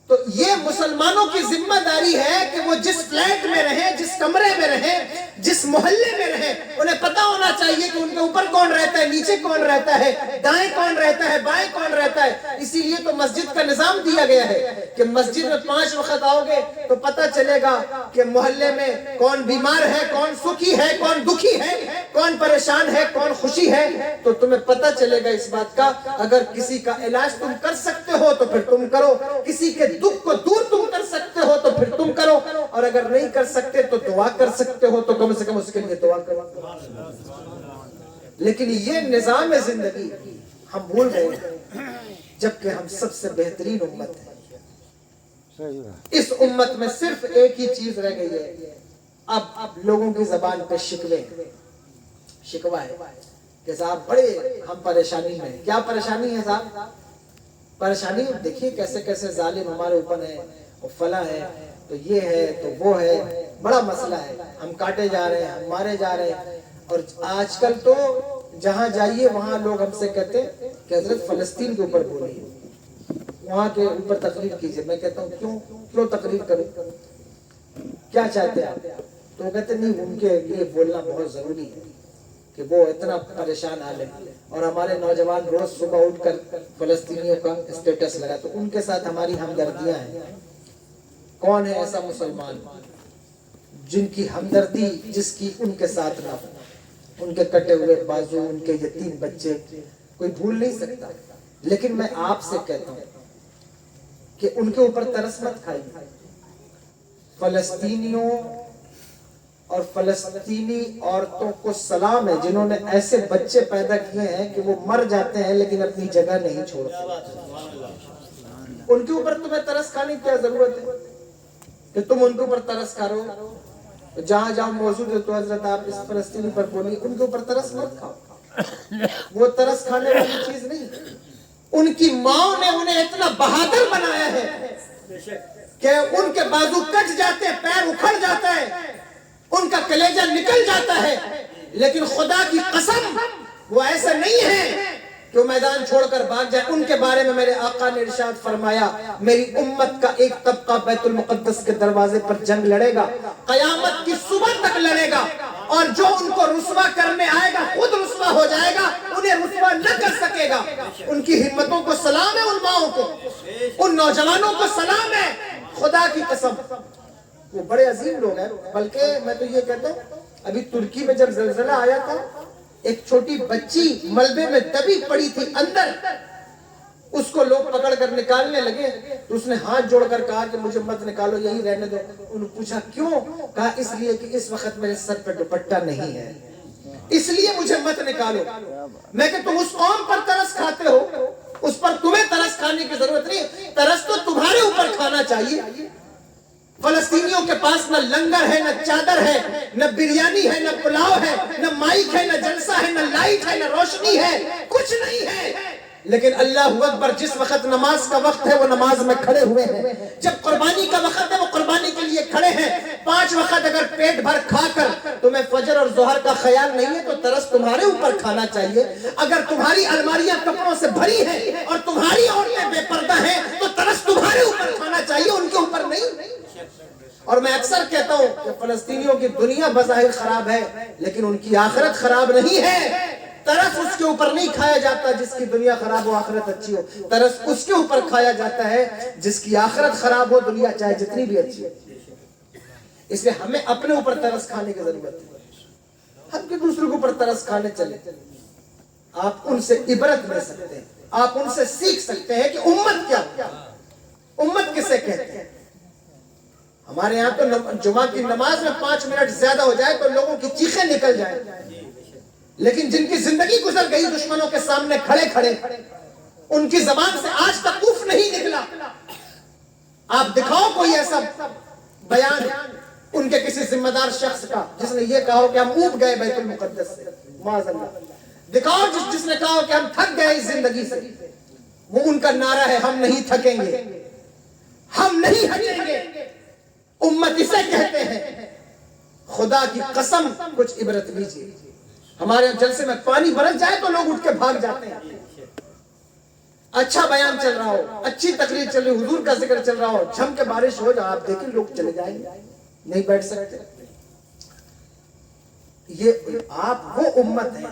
تو یہ مسلمانوں کی ذمہ داری ہے کہ وہ جس فلیٹ میں رہیں، جس کمرے میں رہیں، جس محلے میں رہیں، انہیں پتہ ہونا چاہیے کہ ان کے اوپر کون رہتا ہے، نیچے کون رہتا ہے، دائیں کون رہتا ہے، بائیں کون رہتا ہے۔ اسی لیے تو مسجد کا نظام دیا گیا ہے کہ مسجد میں 5 وقت آؤ گے تو پتہ چلے گا کہ محلے میں کون بیمار ہے، کون سکھی ہے، کون دکھی ہے، کون پریشان ہے، کون خوشی ہے، تو تمہیں پتہ چلے گا اس بات کا۔ اگر کسی کا علاج تم کر سکتے ہو تو پھر تم کرو، کسی کے دکھ کو دور تم کر سکتے ہو تو پھر تم کرو، اور اگر نہیں کر سکتے تو دعا کر سکتے ہو تو کم سے کم اس کے لیے دعا کرو۔ لیکن یہ نظام زندگی ہم بھول گئے جبکہ ہم سب سے بہترین امت ہے۔ اس امت میں صرف ایک ہی چیز رہ گئی ہے، اب لوگوں کی زبان پہ شکوہ ہے کہ صاحب بڑے ہم پریشانی میں۔ کیا پریشانی ہے صاحب؟ پریشانی دیکھیے کیسے کیسے ظالم ہمارے اوپر ہے، اور فلاں ہے، تو یہ ہے، تو وہ ہے، بڑا مسئلہ ہے، ہم کاٹے جا رہے ہیں، ہم مارے جا رہے ہیں۔ اور آج کل تو جہاں جائیے وہاں لوگ ہم سے کہتے ہیں کہ حضرت فلسطین کے اوپر بولیے، وہاں کے اوپر تقریر کیجیے۔ میں کہتا ہوں کیوں تقریر کروں، کیا چاہتے ہیں؟ تو وہ کہتے ہیں نہیں، ان کے لیے بولنا بہت ضروری ہے کہ وہ اتنا پریشان حال ہے، اور ہمارے نوجوان روز صبح اٹھ کر فلسطینیوں کا اسٹیٹس لگا، تو ان کے ساتھ ہماری ہمدردیاں ہیں۔ کون ہے ایسا مسلمان جن کی ہمدردی جس کی ان کے ساتھ نہ ہو؟ ان کے کٹے ہوئے بازو، ان کے یتیم بچے کوئی بھول نہیں سکتا۔ لیکن میں آپ سے کہتا ہوں کہ ان کے اوپر ترس مت کھائیے۔ فلسطینیوں اور فلسطینی عورتوں کو سلام ہے جنہوں نے ایسے بچے پیدا کیے ہیں کہ وہ مر جاتے ہیں لیکن اپنی جگہ نہیں چھوڑتے۔ ان کے اوپر تمہیں ترس کھانے کی کیا ضرورت ہے کہ تم ان کے اوپر ترس کھا رہے ہو؟ جہاں جہاں موجود ہے تو حضرت آپ اس فلسطینی پر بولیے، ان کے اوپر ترس مت کھاؤ، وہ ترس کھانے والی چیز نہیں۔ ان کی ماں نے انہیں اتنا بہادر بنایا ہے کہ ان کے بازو کٹ جاتے ہیں، پیر اکھڑ جاتا ہے، ان کا کلیجہ نکل جاتا ہے، لیکن خدا کی قسم وہ ایسا نہیں ہے کہ وہ میدان چھوڑ کر بھاگ جائے۔ ان کے بارے میں میرے آقا نے ارشاد فرمایا، میری امت کا ایک طبقہ بیت المقدس کے دروازے پر جنگ لڑے گا، قیامت کی صبح تک لڑے گا، اور جو ان کو رسوا کرنے آئے گا خود رسوا ہو جائے گا، انہیں رسوا نہ کر سکے گا۔ ان کی ہمتوں کو سلام ہے، ان ماؤں کو، ان نوجوانوں کو سلام ہے، خدا کی قسم وہ بڑے عظیم لوگ ہیں۔ بلکہ میں تو یہ کہتا ہوں، ابھی ترکی میں جب زلزلہ آیا تھا، ایک چھوٹی بچی ملبے میں دبی پڑی تھی اندر، اس کو لوگ پکڑ کر نکالنے لگے تو اس نے ہاتھ جوڑ کر کہا کہ مجھے مت نکالو، یہی رہنے دو۔ انہوں نے پوچھا کیوں؟ کہا اس لیے کہ اس وقت میرے سر پہ دوپٹہ نہیں ہے، اس لیے مجھے مت نکالو۔ میں کہ تم اس قوم پر ترس کھاتے ہو، اس پر تمہیں ترس کھانے کی ضرورت نہیں، ترس تو تمہارے اوپر کھانا چاہیے۔ فلسطینیوں کے پاس نہ لنگر ہے، نہ چادر ہے، نہ بریانی ہے، نہ پلاؤ ہے، نہ مائک ہے، نہ جلسہ ہے، نہ لائٹ ہے، نہ روشنی ہے، کچھ نہیں ہے۔ لیکن اللہ اکبر، جس وقت نماز کا وقت ہے وہ نماز میں کھڑے ہوئے ہیں، جب قربانی کا وقت ہے وہ قربانی کے لیے کھڑے ہیں۔ 5 وقت اگر پیٹ بھر کھا کر تمہیں فجر اور ظہر کا خیال نہیں ہے تو ترس تمہارے اوپر کھانا چاہیے۔ اگر تمہاری الماریاں کپڑوں سے بھری ہیں اور تمہاری عورتیں بے پردہ ہیں تو ترس تمہارے اوپر کھانا چاہیے، ان کے اوپر نہیں۔ اور میں اکثر کہتا ہوں کہ فلسطینیوں کی دنیا بظاہر خراب ہے لیکن ان کی آخرت خراب نہیں ہے۔ ترس اس کے اوپر نہیں کھایا جاتا جس کی دنیا خراب ہو آخرت اچھی ہو، ترس اس کے اوپر کھایا جاتا ہے جس کی آخرت خراب ہو دنیا چاہے جتنی بھی اچھی ہو۔ اس لیے ہمیں اپنے اوپر ترس کھانے کی ضرورت ہے، ہم کے دوسروں کے اوپر ترس کھانے چلے۔ آپ ان سے عبرت لے سکتے ہیں، آپ ان سے سیکھ سکتے ہیں کہ امت کیا ہے، امت کسے کہتے ہیں۔ ہمارے یہاں تو جمعہ کی نماز میں 5 منٹ زیادہ ہو جائے تو لوگوں کی چیخیں نکل جائیں، لیکن جن کی زندگی گزر گئی دشمنوں کے سامنے کھڑے کھڑے، ان کی زبان سے آج تک اف نہیں نکلا۔ آپ دکھاؤ کوئی ایسا بیان ان کے کسی ذمہ دار شخص کا جس نے یہ کہا کہ ہم اوب گئے بیت المقدس سے، معاذ اللہ۔ دکھاؤ جس نے کہا کہ ہم تھک گئے اس زندگی سے، وہ ان کا نعرہ ہے ہم نہیں تھکیں گے، ہم نہیں ہٹیں گے۔ امت اسے کہتے ہیں۔ خدا کی قسم کچھ عبرت لیجیے، ہمارے جلسے میں پانی برس جائے تو لوگ اٹھ کے بھاگ جاتے ہیں، اچھا بیان چل رہا ہو، اچھی تقریر چل رہی، حضور کا ذکر چل رہا ہو، جھم کے بارش ہو جائے، آپ دیکھیں لوگ چلے جائیں گے، نہیں بیٹھ سکتے۔ یہ آپ وہ امت ہے،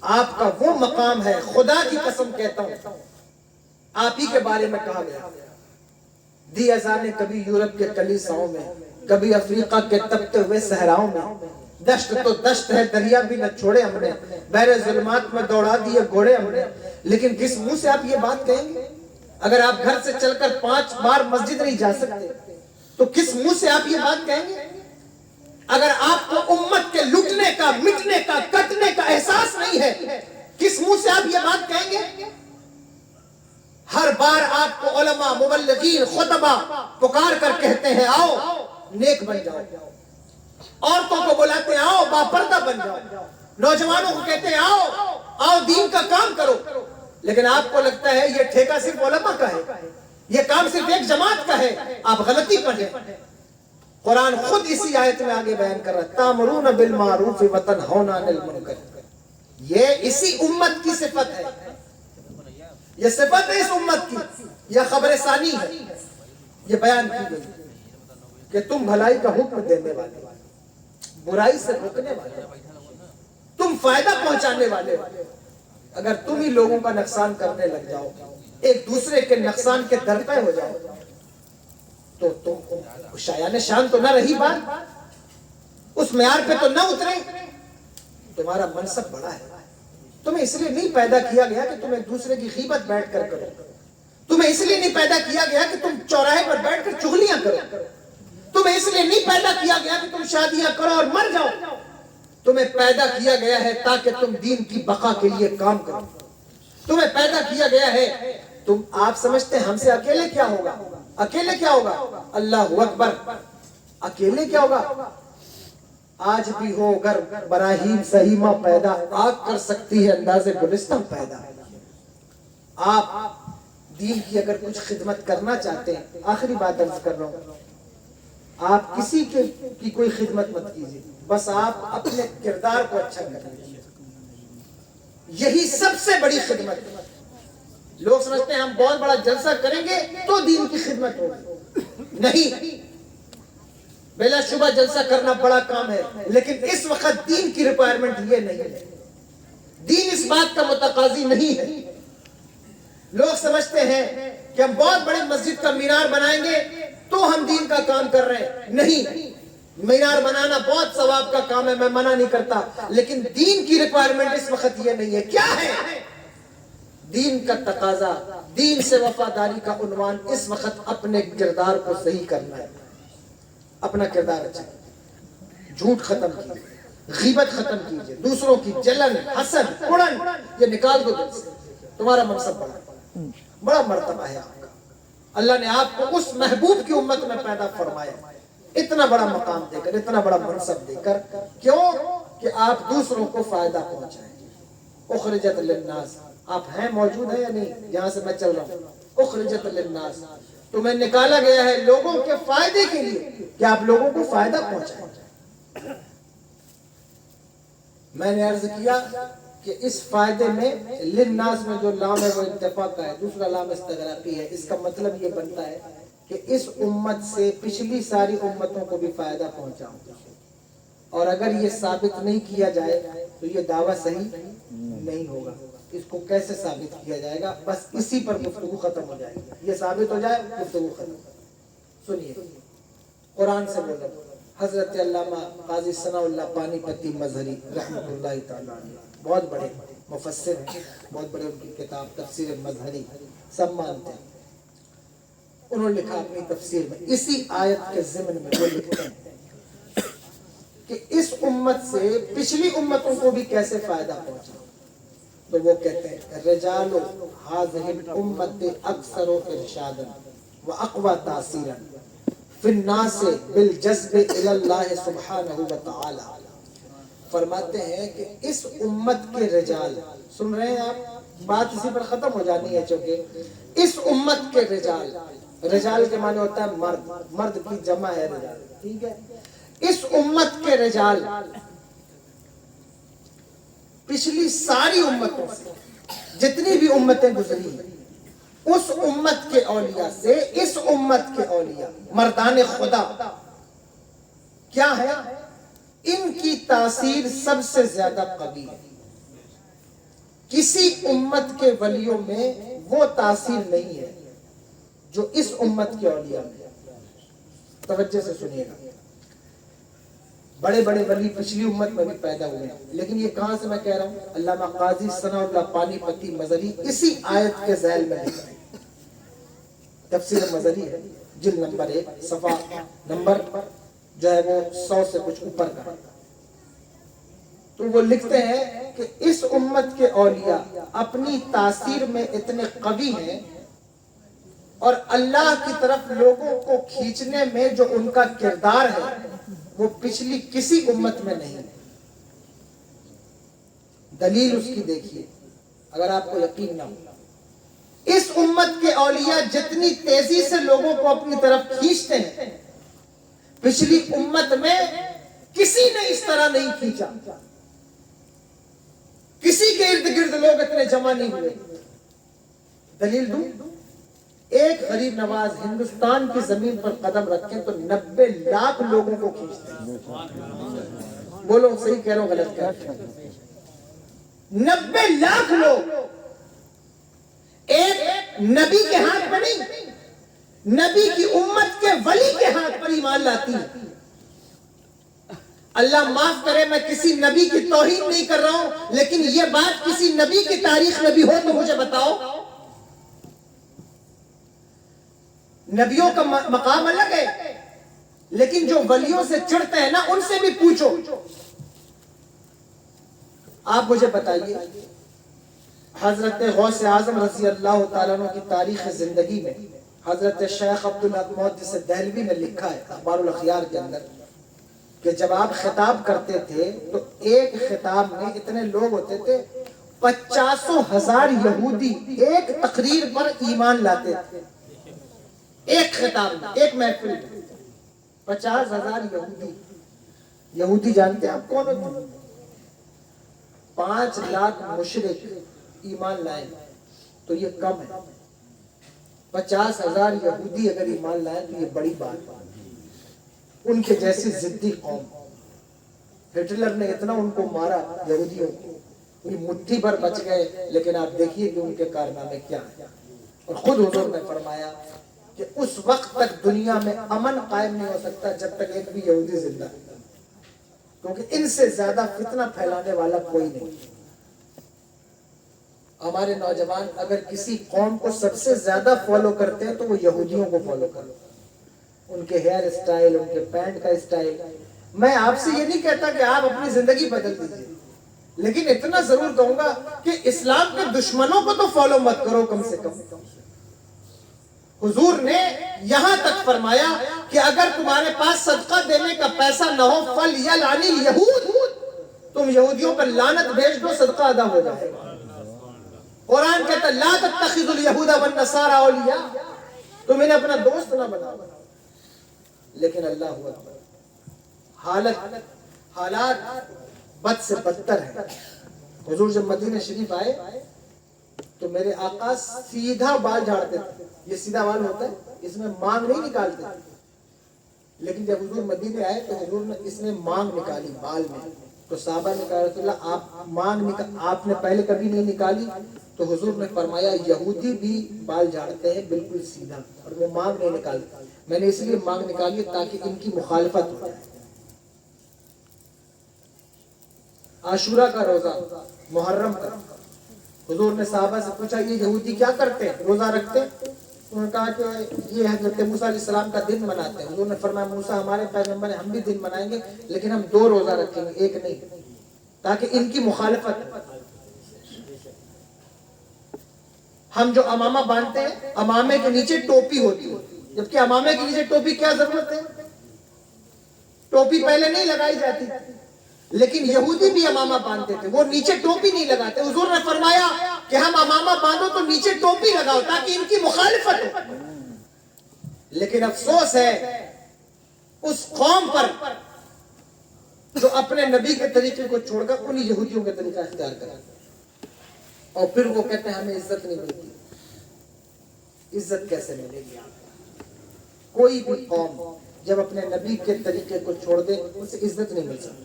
آپ کا وہ مقام ہے، خدا کی قسم کہتا ہوں آپ ہی کے بارے میں کہا گیا، دی اذانیں کبھی یورپ کے کلیساؤں میں، کبھی افریقہ کے تپتے ہوئے صحراؤں میں، دشت تو دشت ہے، دریا بھی نہ چھوڑے ہم نے، بحر ظلمات میں دوڑا دیے گھوڑے ہم نے، لیکن کس منہ سے آپ یہ بات کہیں گے؟ اگر آپ گھر سے چل کر 5 بار مسجد نہیں جا سکتے تو کس منہ سے آپ یہ بات کہیں گے؟ اگر آپ کو امت کے لٹنے کا، مٹنے کا، کٹنے کا احساس نہیں ہے، کس منہ سے آپ یہ بات کہیں گے؟ ہر بار آپ کو علماء، مبلغین، خطبہ پکار کر کہتے ہیں آؤ نیک بن جاؤ، عورتوں کو بلاتے ہیں آؤ باپردہ بن جاؤ، نوجوانوں کو کہتے ہیں آؤ دین کا کام کرو، لیکن آپ کو لگتا ہے یہ ٹھیکہ صرف علماء کا ہے، یہ کام صرف ایک جماعت کا ہے، آپ غلطی پر ہیں۔ قرآن خود اسی آیت میں آگے بیان کر رہا ہے تامرون بالمعروف وتنہون عن المنکر، یہ اسی امت کی صفت ہے، یہ صفت ہے اس امت کی، یہ خبر ثانی ہے، یہ بیان کی گئی کہ تم بھلائی کا حکم دینے والے، برائی سے روکنے والے، تم فائدہ پہنچانے والے، اگر تم ہی لوگوں کا نقصان کرنے لگ جاؤ، ایک دوسرے کے نقصان کے درپے ہو جاؤ تو تم شایان شان تو نہ رہی بات، اس معیار پہ تو نہ اترے، تمہارا منصب بڑا ہے، تمہیں اس لیے نہیں پیدا کیا گیا کہ تم ایک دوسرے کی غیبت بیٹھ کر کرو، تمہیں اس لیے نہیں پیدا کیا گیا کہ تم چوراہے پر بیٹھ کر چغلیاں کرو، تمہیں اس لیے نہیں پیدا کیا گیا کہ تم شادیاں کرو اور مر جاؤ، تمہیں پیدا کیا گیا ہے تاکہ تم دین کی بقا کے لیے کام کرو، تمہیں پیدا کیا گیا ہے، تم آپ سمجھتے ہیں ہم سے اکیلے کیا ہوگا؟ اکیلے کیا ہوگا؟ اللہ اکبر، اکیلے کیا ہوگا؟ آج بھی ہو گر براہیم سہیمہ پیدا، آگ کر سکتی ہے انداز گلستان پیدا۔ آپ دین کی اگر کچھ خدمت کرنا چاہتے ہیں، آخری بات عرض کر رہا ہوں، آپ کسی کی کوئی خدمت مت کیجیے، بس آپ اپنے کردار کو اچھا کر لیجیے، یہی سب سے بڑی خدمت ہے۔ لوگ سمجھتے ہیں ہم بہت بڑا جلسہ کریں گے تو دین کی خدمت ہوگی، نہیں، بلا شبہ جلسہ کرنا بڑا کام ہے، لیکن اس وقت دین کی ریکوائرمنٹ یہ نہیں ہے، دین اس بات کا متقاضی نہیں ہے۔ لوگ سمجھتے ہیں کہ ہم بہت بڑی مسجد کا مینار بنائیں گے تو ہم دین کا کام کر رہے ہیں، نہیں، مینار بنانا بہت ثواب کا کام ہے، میں منع نہیں کرتا، لیکن دین کی ریکوائرمنٹ اس وقت یہ نہیں ہے۔ کیا ہے دین کا تقاضا؟ دین سے وفاداری کا عنوان اس وقت اپنے کردار کو صحیح کرنا ہے، اپنا کردار اچھا، جھوٹ ختم کیجیے، غیبت ختم کیجیے، دوسروں کی جلن، حسد، اڑن یہ نکال دو دل سے، تمہارا منصب بڑا مرتبہ ہے آپ کا، اللہ نے آپ کو اس محبوب کی امت میں پیدا فرمایا، اتنا بڑا مقام دے کر، اتنا بڑا منصب دے کر، کیوں کہ آپ دوسروں کو فائدہ پہنچائیں۔ اخرجت للناس، آپ ہیں، موجود ہیں یا نہیں جہاں سے میں چل رہا ہوں؟ اخرجت للناس، تمہیں نکالا گیا ہے لوگوں کے فائدے کے لیے کہ آپ لوگوں کو فائدہ پہنچائیں۔ میں نے عرض کیا کہ اس فائدے میں للناس میں جو لام ہے وہ اتفاق کا ہے، دوسرا لام استغراقی ہے، اس کا مطلب یہ بنتا ہے کہ اس امت سے پچھلی ساری امتوں کو بھی فائدہ پہنچاؤں، اور اگر یہ ثابت نہیں کیا جائے تو یہ دعویٰ صحیح نہیں ہوگا۔ اس کو کیسے ثابت کیا جائے گا؟ بس اسی پر گفتگو ختم ہو جائے گی، یہ ثابت ہو جائے گفتگو ختم۔ سنیے، قرآن سے بولو، حضرت علامہ قاضی ثناء اللہ پانی پتی مظہری رحمۃ اللہ تعالیٰ عنہ، بہت بڑے مفسر ہیں، بہت بڑے، ان کی کتاب تفسیر مظہری سب مانتے ہیں، انہوں نے لکھا اپنی تفسیر میں، اسی آیت کے ضمن میں وہ لکھتے ہیں کہ اس امت سے پچھلی امتوں کو بھی کیسے فائدہ پہنچا، تو وہ کہتے ہیں رجال هذه الامه اکثر ارشادا واقوى تاثیرا فی الناس بالجذب الى اللہ سبحانہ وتعالی۔ فرماتے ہیں کہ اس امت کے رجال، سن رہے ہیں آپ، بات اسی پر ختم ہو جانی ہے، چونکہ اس امت کے رجال، رجال کے معنی ہوتا ہے مرد، مرد کی جمع ہے رجال، ٹھیک ہے، اس امت کے رجال پچھلی ساری امتوں سے، جتنی بھی امتیں گزری ہیں، اس امت کے اولیاء سے اس امت کے اولیاء مردان خدا کیا ہے؟ ان کی تاثیر سب سے زیادہ قوی ہے. کسی امت کے ولیوں میں وہ تاثیر نہیں ہے جو اس امت کے اولیاء میں. توجہ سے سنیے گا. بڑے بڑے ولی پچھلی امت میں بھی پیدا ہوئے ہیں، لیکن یہ کہاں سے میں کہہ رہا ہوں؟ علامہ قاضی ثناء اللہ پانی پتی مظہری اسی آیت کے ذیل میں لکھا ہے. تفسیر مظہری ہے، جلد نمبر 1 صفحہ نمبر جو ہے وہ 100 سے کچھ اوپر کا. تو وہ لکھتے ہیں کہ اس امت کے اولیاء اپنی تاثیر میں اتنے قوی ہیں اور اللہ کی طرف لوگوں کو کھینچنے میں جو ان کا کردار ہے وہ پچھلی کسی امت میں نہیں ہے. دلیل اس کی دیکھیے اگر آپ کو یقین نہ ہو. اس امت کے اولیاء جتنی تیزی سے لوگوں کو اپنی طرف کھینچتے ہیں پچھلی امت میں کسی نے اس طرح نہیں کھینچا. کسی کے ارد گرد لوگ اتنے جمع نہیں ہوئے. دلیل دوں؟ ایک غریب نواز ہندوستان کی زمین پر قدم رکھیں تو 90 لاکھ لوگوں کو کھینچتے ہیں. بولو صحیح کہہ رہا ہوں غلط کہہ رہا ہوں؟ 90 لاکھ لوگ ایک نبی کے ہاتھ میں نہیں، نبی کی امت کے ولی کے ہاتھ پر ایمان لاتی ہے. اللہ معاف کرے میں کسی نبی کی توہین نہیں کر رہا ہوں، لیکن یہ بات کسی نبی کی تاریخ میں بھی ہو تو مجھے بتاؤ. نبیوں کا مقام الگ ہے، لیکن جو ولیوں سے چڑھتے ہیں نا ان سے بھی پوچھو. آپ مجھے بتائیے حضرت غوث اعظم رضی اللہ تعالیٰ عنہ کی تاریخ زندگی میں حضرت شیخ عبداللہ محدث دہلوی نے لکھا ہے اخبار الاخیار کے اندر کہ جب آپ خطاب کرتے تھے تو ایک خطاب میں اتنے لوگ ہوتے تھے 50,000 یہودی ایک تقریر پر ایمان لاتے تھے. ایک خطاب میں، ایک محفل میں 50,000 یہودی. یہودی جانتے ہیں آپ کون ہوتے ہیں؟ 5 لاکھ مشرک ایمان لائے تو یہ کم ہے. 50,000 یہودی اگر ایمان لائے تو یہ بڑی بات ہے. ان کے جیسی ضدی قوم. ہٹلر نے اتنا ان کو مارا یہودیوں کو، ان مٹھی بھر بچ گئے، لیکن آپ دیکھیے کہ ان کے کارنامے کیا ہیں. اور خود حضور نے فرمایا کہ اس وقت تک دنیا میں امن قائم نہیں ہو سکتا جب تک ایک بھی یہودی زندہ ہے، کیونکہ ان سے زیادہ فتنہ پھیلانے والا کوئی نہیں. ہمارے نوجوان اگر کسی قوم کو سب سے زیادہ فالو کرتے ہیں تو وہ یہودیوں کو فالو کرتے ہیں. ان کے ہیئر اسٹائل، ان کے پینٹ کا اسٹائل. میں آپ سے یہ نہیں کہتا کہ آپ اپنی زندگی بدل دیجئے، لیکن اتنا ضرور کہوں گا کہ اسلام کے دشمنوں کو تو فالو مت کرو کم سے کم. حضور نے یہاں تک فرمایا کہ اگر تمہارے پاس صدقہ دینے کا پیسہ نہ ہو فَلْيَلْعَنِ الْيَهُودُ، تم یہودیوں پر لعنت بھیج دو صدقہ ادا ہو جائے. قرآن کہتا ہے لا تتخذوا اليهود والنصارى اولیاء، تم انہیں اپنا دوست نہ بناؤ. لیکن اللہ اکبر، حالات بد سے بدتر ہیں. حضور جب مدینہ شریف آئے تو میرے آقا سیدھا بال جھاڑتے تھے. یہ سیدھا بال ہوتا ہے، اس میں مانگ نہیں نکالتے. لیکن جب حضور مدینے آئے تو حضور نے اس میں مانگ نکالی بال میں. تو صحابہ نے کہا رسول اللہ آپ آپ نے پہلے کبھی نہیں نکالی. تو حضور نے فرمایا یہودی بھی بال جھاڑتے ہیں بالکل سیدھا اور وہ مانگ نہیں نکالتے. میں نے اس لیے مانگ نکالی تاکہ ان کی مخالفت ہو. عاشورہ کا روزہ، محرم کا، حضور نے صحابہ سے پوچھا یہ یہودی کیا کرتے ہیں، روزہ رکھتے ہیں؟ انہوں نے کہا کہ یہ حضرت موسیٰ علیہ السلام کا دن مناتے ہیں. حضور نے فرمایا موسیٰ ہمارے پیغمبر ہیں، ہم بھی دن منائیں گے لیکن ہم 2 روزہ رکھیں گے، ایک نہیں، تاکہ ان کی مخالفت. ہم جو امامہ باندھتے ہیں امامے کے نیچے ٹوپی ہوتی ہے، جبکہ امامے کے نیچے ٹوپی کیا ضرورت ہے؟ ٹوپی پہلے نہیں لگائی جاتی. لیکن یہودی بھی امامہ باندھتے تھے، وہ نیچے ٹوپی نہیں لگاتے. حضور نے فرمایا کہ ہم امامہ باندھو تو نیچے ٹوپی لگاؤ تاکہ ان کی مخالفت ہو. لیکن افسوس ہے اس قوم پر جو اپنے نبی کے طریقے کو چھوڑ کر انہی یہودیوں کے طریقہ اختیار کرا اور پھر وہ کہتے ہیں ہمیں عزت نہیں ملتی. عزت کیسے ملے گی آپ کو؟ کوئی بھی قوم جب اپنے نبی کے طریقے کو چھوڑ دے اسے عزت نہیں مل سکتی.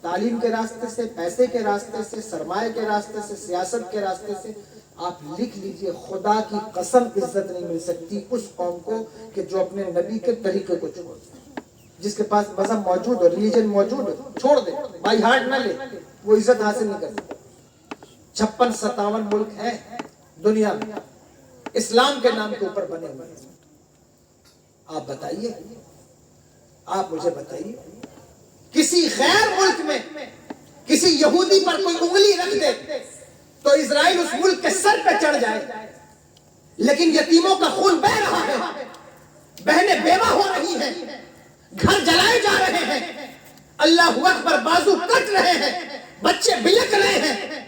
تعلیم کے راستے سے، پیسے کے راستے سے، سرمایہ کے راستے سے، سیاست کے راستے سے، آپ لکھ لیجئے خدا کی قسم عزت نہیں مل سکتی اس قوم کو کہ جو اپنے نبی کے طریقے کو چھوڑ دے. جس کے پاس مذہب موجود ہو، ریلیجن موجود ہو، چھوڑ دے، بائی ہارٹ نہ لے، وہ عزت حاصل نہیں کر سکتا. 56-57 ملک ہیں دنیا میں اسلام کے نام کے اوپر بنے ہوئے ہیں. آپ بتائیے، آپ مجھے بتائیے، کسی غیر ملک میں کسی یہودی پر کوئی انگلی رکھ دے تو اسرائیل اس ملک کے سر پہ چڑھ جائے، لیکن یتیموں کا خون بہہ رہا ہے، بہنیں بیوہ ہو رہی ہیں، گھر جلائے جا رہے ہیں، اللہ اکبر، بازو کٹ رہے ہیں، بچے بلک رہے ہیں.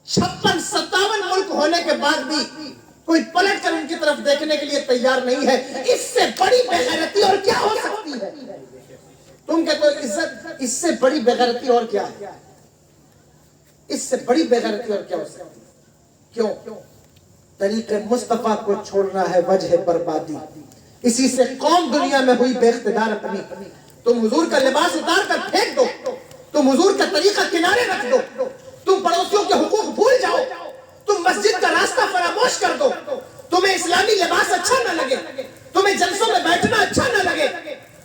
56-57 ملک ہونے کے بعد بھی کوئی پلٹ کر ان کی طرف دیکھنے کے لیے تیار نہیں ہے. اس سے بڑی بے غیرتی اور کیا ہو سکتی ہے؟ تم کہتے ہو عزت، اس سے بڑی بے غیرتی اور کیا ہے؟ اس سے بڑی بے غیرتی اور کیا ہو سکتی ہے؟ کیوں؟ طریقے مصطفیٰ کو چھوڑنا ہے وجہ بربادی. اسی سے قوم دنیا میں ہوئی بے اقتدار اپنی. تم حضور کا لباس اتار کر پھینک دو، تم حضور کا طریقہ کنارے رکھ دو، تم پڑوسیوں کے حقوق بھول جاؤ، تم مسجد کا راستہ فراموش کر دو، تمہیں اسلامی لباس اچھا نہ لگے، تمہیں جلسوں میں بیٹھنا اچھا نہ لگے،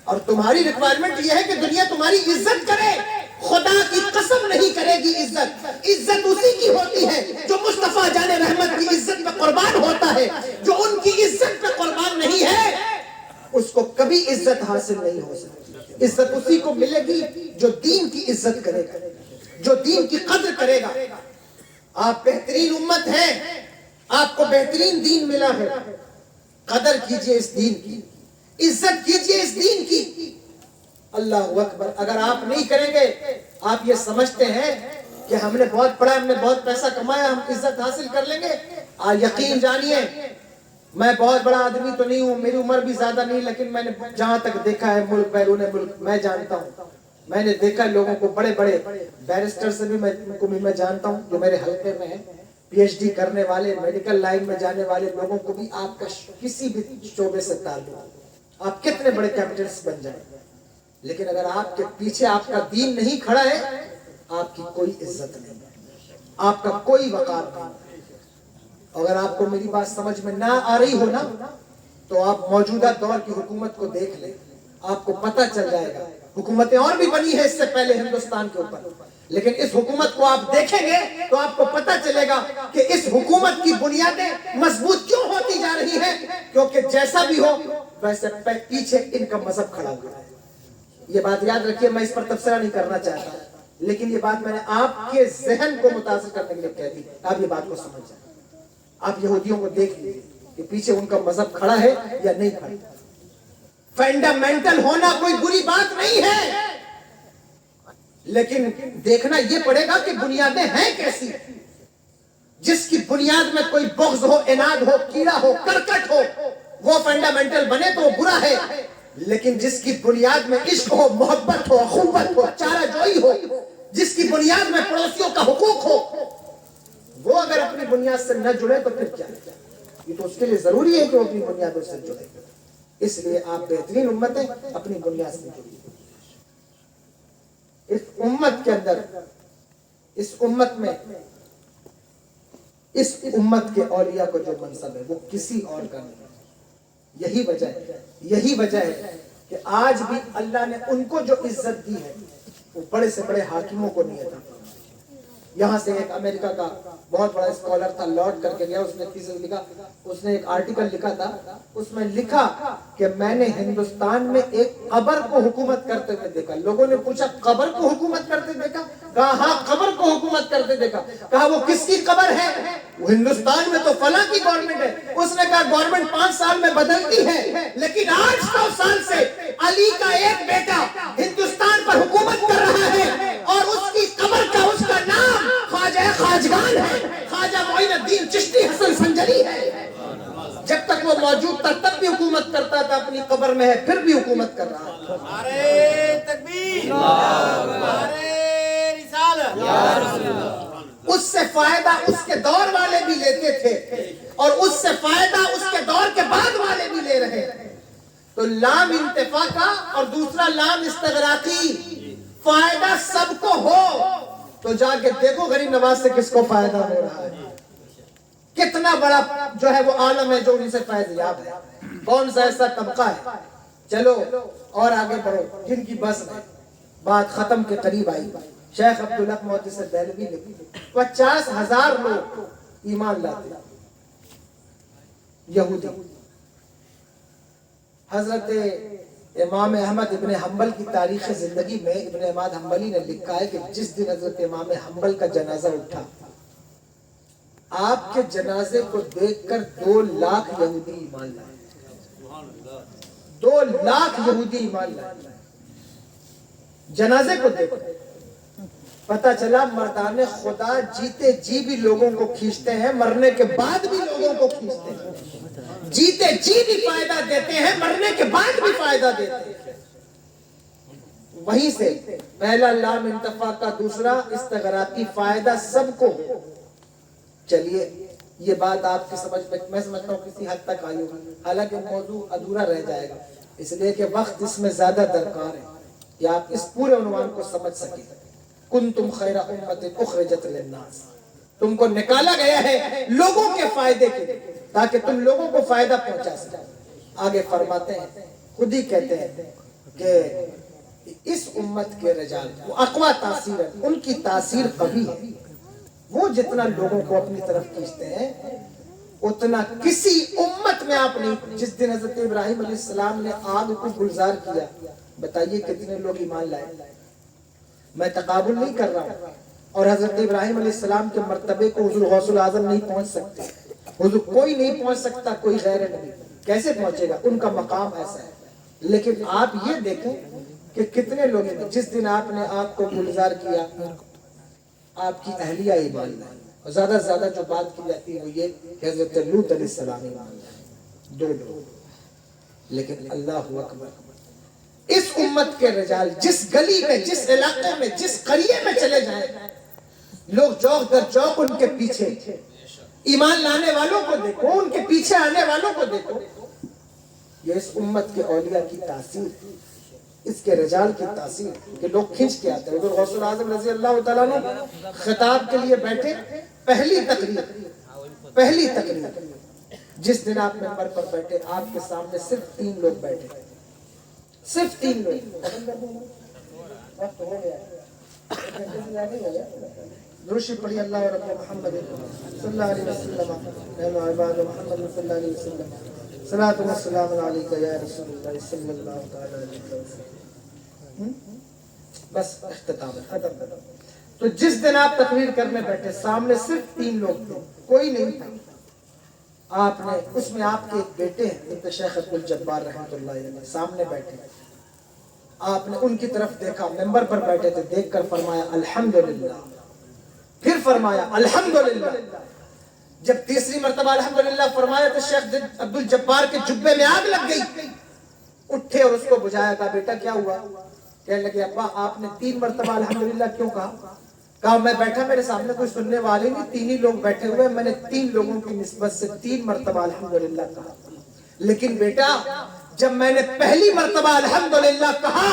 اور تمہاری ریکوائرمنٹ یہ ہے کہ دنیا تمہاری عزت کرے. خدا کی قسم نہیں کرے گی عزت. عزت اسی کی ہوتی ہے جو مصطفیٰ جان رحمت کی عزت پہ قربان ہوتا ہے. جو ان کی عزت پہ قربان نہیں ہے اس کو کبھی عزت حاصل نہیں ہو سکتی. عزت اسی کو ملے گی جو دین کی عزت کرے گا، جو دین کی قدر کرے گا. آپ بہترین امت ہیں، آپ کو بہترین دین ملا ہے، قدر کیجئے اس دین کی، عزت کیجئے اس دین کی. اللہ اکبر. اگر آپ نہیں کریں گے، آپ یہ سمجھتے ہیں کہ ہم نے بہت پڑھا، ہم نے بہت پیسہ کمایا، ہم عزت حاصل کر لیں گے. یقین جانیے میں بہت بڑا آدمی تو نہیں ہوں، میری عمر بھی زیادہ نہیں، لیکن میں نے جہاں تک دیکھا ہے ملک بیرون ملک میں جانتا ہوں، میں نے دیکھا لوگوں کو، بڑے بڑے بیرسٹر سے بھی میں جانتا ہوں جو میرے حلقے میں ہیں، پی ایچ ڈی کرنے والے، میڈیکل لائن میں جانے والے لوگوں کو بھی آپ کا کسی بھی شعبے سے تعلق، آپ کتنے بڑے کیپٹلسٹ بن جائیں، لیکن اگر آپ کے پیچھے آپ کا دین نہیں کھڑا ہے آپ کی کوئی عزت نہیں، آپ کا کوئی وقار نہیں. اگر آپ کو میری بات سمجھ میں نہ آ رہی ہو نا تو آپ موجودہ دور کی حکومت کو دیکھ لیں، آپ کو پتہ چل جائے گا. حکومتیں اور بھی بنی ہیں اس سے پہلے ہندوستان کے اوپر، لیکن اس حکومت کو آپ دیکھیں گے تو آپ کو پتہ چلے گا کہ اس حکومت کی بنیادیں مضبوط کیوں ہوتی جا رہی ہیں، کیونکہ جیسا بھی ہو ویسے پیچھے ان کا مذہب کھڑا ہوا ہے. یہ بات یاد رکھیے، میں اس پر تبصرہ نہیں کرنا چاہتا، لیکن یہ بات میں نے آپ کے ذہن کو متاثر کرنے کے لیے کہہ دی. آپ یہ بات کو سمجھ جائیں. آپ یہودیوں کو دیکھ لیجیے کہ پیچھے ان کا مذہب کھڑا ہے یا نہیں کھڑا. فنڈامنٹل ہونا کوئی بری بات نہیں ہے، لیکن دیکھنا یہ پڑے گا کہ بنیادیں ہیں کیسی. جس کی بنیاد میں کوئی بغض ہو، اناد ہو، کیڑا ہو، کرکٹ ہو، وہ فنڈامنٹل بنے تو وہ برا ہے. لیکن جس کی بنیاد میں عشق ہو، محبت ہو، اخوت ہو، چارہ جوئی ہو، جس کی بنیاد میں پڑوسیوں کا حقوق ہو، وہ اگر اپنی بنیاد سے نہ جڑے تو پھر کیا ہے؟ یہ تو اس کے لیے ضروری ہے کہ وہ اپنی بنیادوں سے جڑے. اس لیے آپ بہترین امت ہیں، اپنی بنیاد سے جڑیے. اس امت کے اندر، اس امت میں، اس امت کے اولیاء کو جو منصب ہے وہ کسی اور کا نہیں. یہی وجہ ہے کہ آج بھی اللہ نے ان کو جو عزت دی ہے وہ بڑے سے بڑے حاکموں کو نہیں عطا. یہاں سے ایک امریکہ کا بہت بڑا اسکالر تھا، لوٹ کر کے گیا، اس نے تھیسس لکھا، اس نے ایک آرٹیکل لکھا تھا، اس میں لکھا کہ میں نے ہندوستان میں ایک قبر کو حکومت کرتے ہوئے دیکھا. لوگوں نے پوچھا قبر کو حکومت کرتے دیکھا؟ کہا ہاں قبر کو حکومت کرتے دیکھا. کہا وہ کس کی قبر ہے؟ وہ ہندوستان میں تو فلاں کی گورنمنٹ ہے. اس نے کہا گورنمنٹ 5 سال میں بدلتی ہے، لیکن 800 سال سے علی کا ایک بیٹا ہندوستان پر حکومت کر رہا ہے، اور اس کی قبر کا، اس کا نام خواجہ خواجگان ہے، خواجہ معین الدین چشتی حسن سنجری ہے. جب تک وہ موجود تھا تب بھی حکومت کرتا تھا، اپنی قبر میں ہے پھر بھی حکومت کر رہا ہے. نعرہ تکبیر، نعرہ رسالت. اس سے فائدہ اس کے دور والے بھی لیتے تھے، اور اس سے فائدہ اس کے دور کے بعد والے بھی لے رہے ہیں. تو لام انتفاع کا اور دوسرا لام استغراقی. فائدہ سب کو ہو تو جا کے دیکھو غریب نواز سے کس کو فائدہ ہو رہا ہے. کتنا بڑا جو ہے وہ عالم ہے جو ان سے فائدہ یاب ہے. کون سا ایسا طبقہ ہے. چلو اور آگے بڑھو. جن کی بس میں بات ختم کے قریب آئی. شیخ عبدالحق محدث دہلوی نے 50,000 لوگ ایمان لاتے یہودی. حضرت امام احمد ابن حنبل کی تاریخ زندگی میں ابن اماد حنبلی نے لکھا ہے کہ جس دن حضرت امام حنبل کا جنازہ اٹھا, آپ کے جنازے کو دیکھ کر 2 لاکھ یہودی ایمان لائے. 2 لاکھ یہودی ایمان لائے جنازے کو دیکھ کر. پتا چلا مردان خدا جیتے جی بھی لوگوں کو کھینچتے ہیں, مرنے کے بعد بھی لوگوں کو کھینچتے ہیں. جیتے جی بھی فائدہ دیتے ہیں, مرنے کے بعد بھی فائدہ دیتے ہیں. وہیں سے پہلا لام انتفاع کا, دوسرا استغراقی. فائدہ سب کو. چلیے یہ بات آپ کی سمجھ میں سمجھتا ہوں کسی حد تک آئی ہوگی, حالانکہ موضوع ادھورا رہ جائے گا اس لیے کہ وقت اس میں زیادہ درکار ہے کہ آپ اس پورے عنوان کو سمجھ سکیں. کنتم خیر امت اخرجت للناس, تم کو نکالا گیا ہے لوگوں کے فائدے کے لیے تاکہ تم لوگوں کو فائدہ پہنچا سکے. آگے فرماتے ہیں, خود ہی کہتے ہیں کہ اس امت کے رجال وہ اقوا تاثیر ہے, ان کی تاثیر قوی ہے. وہ جتنا لوگوں کو اپنی طرف کھینچتے ہیں اتنا کسی امت میں آپ نہیں. جس دن حضرت ابراہیم علیہ السلام نے آگ کو گلزار کیا, بتائیے کتنے لوگ ایمان لائے. میں تقابل نہیں کر رہا ہوں, اور حضرت ابراہیم علیہ السلام کے مرتبے کو حضور غوث الاعظم نہیں پہنچ سکتے. حضور کوئی نہیں پہنچ سکتا, کوئی غیر نبی کیسے پہنچے گا, ان کا مقام ایسا ہے. لیکن آپ یہ دیکھیں کہ کتنے لوگ ہیں. جس دن آپ نے آگ کو گلزار کیا آپ کی اہلیہ ایمان لائے, اور زیادہ سے زیادہ جو بات کی جاتی ہے وہ یہ کہ حضرت لوط علیہ السلام ایمان لائے, 2 لوگ. لیکن اللہ اکبر, اس امت کے رجال جس گلی میں, جس علاقے میں, جس قریے میں چلے جائیں لوگ چوک در چوک ان کے پیچھے. ایمان لانے والوں کو دیکھو, ان کے پیچھے آنے والوں کو دیکھو. یہ اس امت کے اولیاء کی تاثیر, اس کے رجال کی تاثیر کہ لوگ کھنچ کے آتے ہیں. حضور غوث الاعظم رضی اللہ تعالیٰ عنہ خطاب کے لیے بیٹھے, پہلی تقریر جس دن آپ منبر پر بیٹھے آپ کے سامنے صرف 3 لوگ بیٹھے, صرف 3 لوگ. درشی پڑھی اللہ رب محمد صلی اللہ علیہ وسلم نحن عباد محمد صلی اللہ علیہ وسلم صلاۃ و سلام علیک یا رسول اللہ صلی اللہ تعالی علیہ وسلم. بس اختتام ختم. تو جس دن آپ تقریر کرنے بیٹھے سامنے صرف 3 لوگ تھے, کوئی نہیں تھا. آپ نے اس میں آپ کے ایک بیٹے ہیں شیخ عبدالجبار رحمۃ اللہ علیہ سامنے بیٹھے. آپ نے ان کی طرف دیکھا, ممبر پر بیٹھے تھے, دیکھ کر فرمایا الحمدللہ, پھر فرمایا الحمدللہ. جب تیسری مرتبہ الحمدللہ فرمایا تو شیخ عبدالجبار کے جبے میں آگ لگ گئی. اٹھے اور اس کو بجھایا, کہا بیٹا کیا ہوا؟ کہنے لگے ابا آپ نے 3 مرتبہ الحمدللہ کیوں کہا؟ کہا میں بیٹھا, میرے سامنے کوئی سننے والے نہیں, 3 ہی لوگ بیٹھے ہوئے, میں نے 3 لوگوں کی نسبت سے 3 مرتبہ الحمدللہ کہا. لیکن بیٹا جب میں نے پہلی مرتبہ الحمدللہ کہا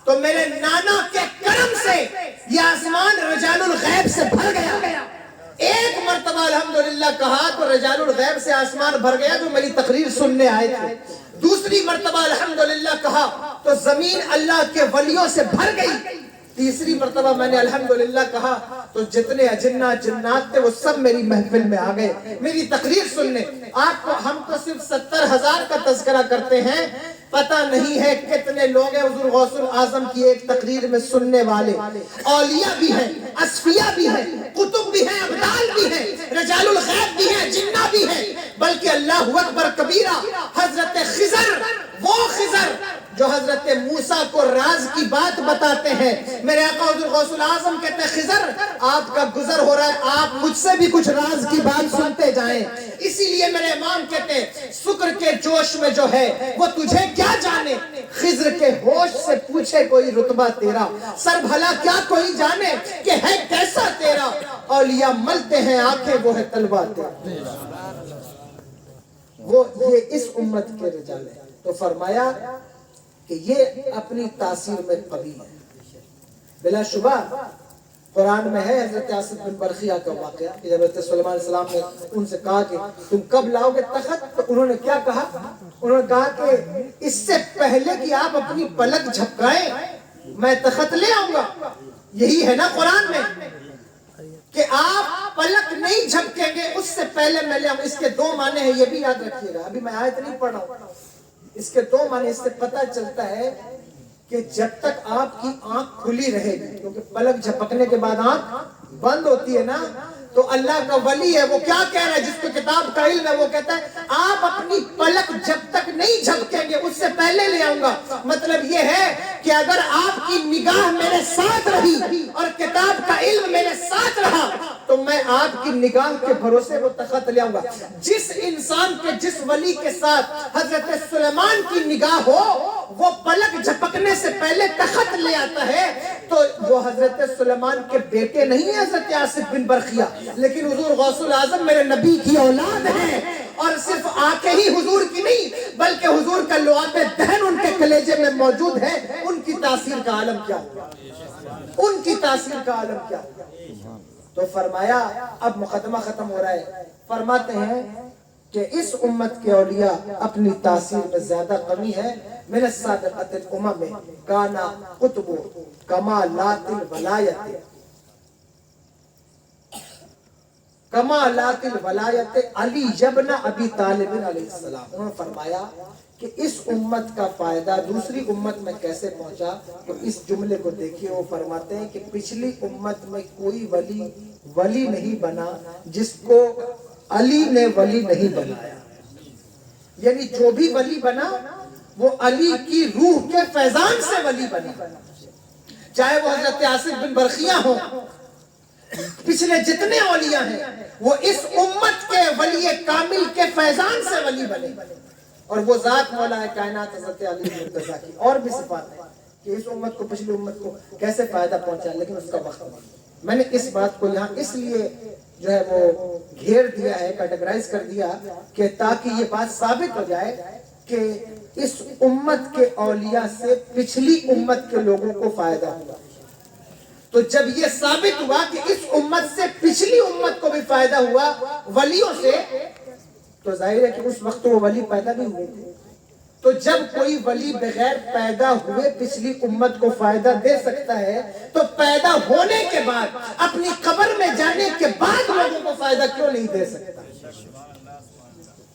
تو میرے نانا کے کرم سے یہ آسمان رجال الغیب سے بھر گیا. ایک مرتبہ الحمدللہ کہا تو رجال الغیب سے آسمان بھر گیا جو میری تقریر سننے آئے تھے. دوسری مرتبہ الحمدللہ کہا تو زمین اللہ کے ولیوں سے بھر گئی. تیسری مرتبہ میں نے الحمدللہ کہا تو جتنے اجنہ جنات تھے وہ سب میری محفل میں آ گئے میری تقریر سننے. آپ کو ہم تو صرف 70,000 کا تذکرہ کرتے ہیں, پتہ نہیں ہے کتنے لوگ ہیں حضور غوث الاعظم کی ایک تقریر میں سننے والے. اولیاء بھی ہیں, اصفیاء بھی ہیں, قطب بھی ہیں, ابدال بھی ہیں, رجال الغیب بھی ہیں, جنہ بھی ہیں, بلکہ اللہ اکبر کبیرہ حضرت خضر, وہ خضر جو حضرت موسیٰ کو راز کی بات بتاتے ہیں. میرے آقا حضور غوث الاعظم کہتے ہیں خضر آپ کا گزر ہو رہا ہے, آپ مجھ سے بھی کچھ راز کی بات سنتے جائیں. اسی لیے میرے امام کہتے ہیں شکر کے جوش میں جو ہے وہ تجھے کیا جانے, خضر کے ہوش سے پوچھے کوئی رتبہ تیرا, سر بھلا کیا کوئی جانے کہ ہے کیسا تیرا. اولیاء ملتے ہیں آنکھیں وہ ہے تلوار تیرا. وہ یہ اس امت کے رجال ہیں. تو فرمایا کہ یہ اپنی تاثیر میں قوی ہے. بلا شبہ قرآن میں ہے حضرت آصف بن برخیہ کا واقعہ کہ جب حضرت سلیمان علیہ السلام نے ان سے کہا کہ تم کب لاؤ گے تخت، تو انہوں نے کیا کہا؟ انہوں نے کہا کہ اس سے پہلے کہ آپ اپنی پلک جھپکائیں میں تخت لے آؤں گا. یہی ہے نا قرآن میں کہ آپ پلک نہیں جھپکیں گے اس سے پہلے میں لے آؤں گا. اس کے دو معنی ہیں، یہ بھی یاد رکھیے گا. ابھی میں آیت نہیں پڑھ رہا ہوں. اس کے دو معنی. اس سے پتہ چلتا ہے کہ جب تک آپ کی آنکھ کھلی رہے گی، کیونکہ پلک جھپکنے کے بعد آنکھ بند ہوتی ہے نا، تو اللہ کا ولی ہے وہ کیا کہہ رہا ہے؟ جس کو کتاب کا علم ہے وہ کہتا ہے آپ اپنی پلک جب تک نہیں جھپکیں گے اس سے پہلے لے آؤں گا. مطلب یہ ہے کہ اگر آپ کی نگاہ میرے ساتھ رہی اور کتاب کا علم میرے ساتھ رہا تو میں آپ کی نگاہ کے بھروسے وہ تخت لے آؤں گا. جس انسان کے جس ولی کے ساتھ حضرت سلیمان کی نگاہ ہو وہ پلک جھپکنے سے پہلے تخت لے آتا ہے تو وہ حضرت سلیمان کے بیٹے نہیں ہیں حضرت آصف بن برخیہ، لیکن حضور غوث الاعظم میرے نبی کی اولاد ہیں. اور صرف آنکھیں ہی حضور کی نہیں بلکہ حضور کا لعاب دہن ان کے کلیجے میں موجود ہے. ان کی تاثیر کا عالم کیا ہوگا، ان کی تاثیر کا عالم کیا ہوگا. تو فرمایا اب مقدمہ ختم ہو رہا ہے. فرماتے ہیں کہ اس امت کے اولیاء اپنی تاثیر میں زیادہ کمی ہے. من السابقۃ الامم کانا قطب کمالات الولایت کمالات الولایت علی ابن ابی طالب علیہ السلام. انہوں نے فرمایا کہ اس امت کا فائدہ دوسری امت میں کیسے پہنچا. تو اس جملے کو دیکھیے. وہ فرماتے ہیں کہ پچھلی امت میں کوئی ولی نہیں بنا جس کو علی نے ولی نہیں بنایا. یعنی جو بھی ولی بنا وہ علی کی روح کے فیضان سے ولی بنا، چاہے وہ حضرت آصف بن برخیہ ہوں. پچھلے جتنے اولیاء ہیں وہ اس امت کے ولی کامل کے فیضان سے ولی بنے. اور وہ ذات مولا کائنات حضرت علی مرتضیٰ کی اور بھی صفات ہے کہ اس امت کو پچھلی امت کو کیسے فائدہ پہنچا. لیکن اس کا وقت نہیں. میں نے اس بات کو یہاں اس لیے جو ہے وہ گھیر دیا ہے، کیٹیگرائز کر دیا کہ تاکہ یہ بات ثابت ہو جائے کہ اس امت کے اولیاء سے پچھلی امت کے لوگوں کو فائدہ ہوا. تو جب یہ ثابت ہوا کہ اس امت سے پچھلی امت کو بھی فائدہ ہوا ولیوں سے، تو ظاہر ہے کہ اس وقت وہ ولی پیدا نہیں ہوئے تھے. تو جب کوئی ولی بغیر پیدا ہوئے پچھلی امت کو فائدہ دے سکتا ہے تو پیدا ہونے کے بعد اپنی قبر میں جانے کے بعد لوگوں کو فائدہ کیوں نہیں دے سکتا.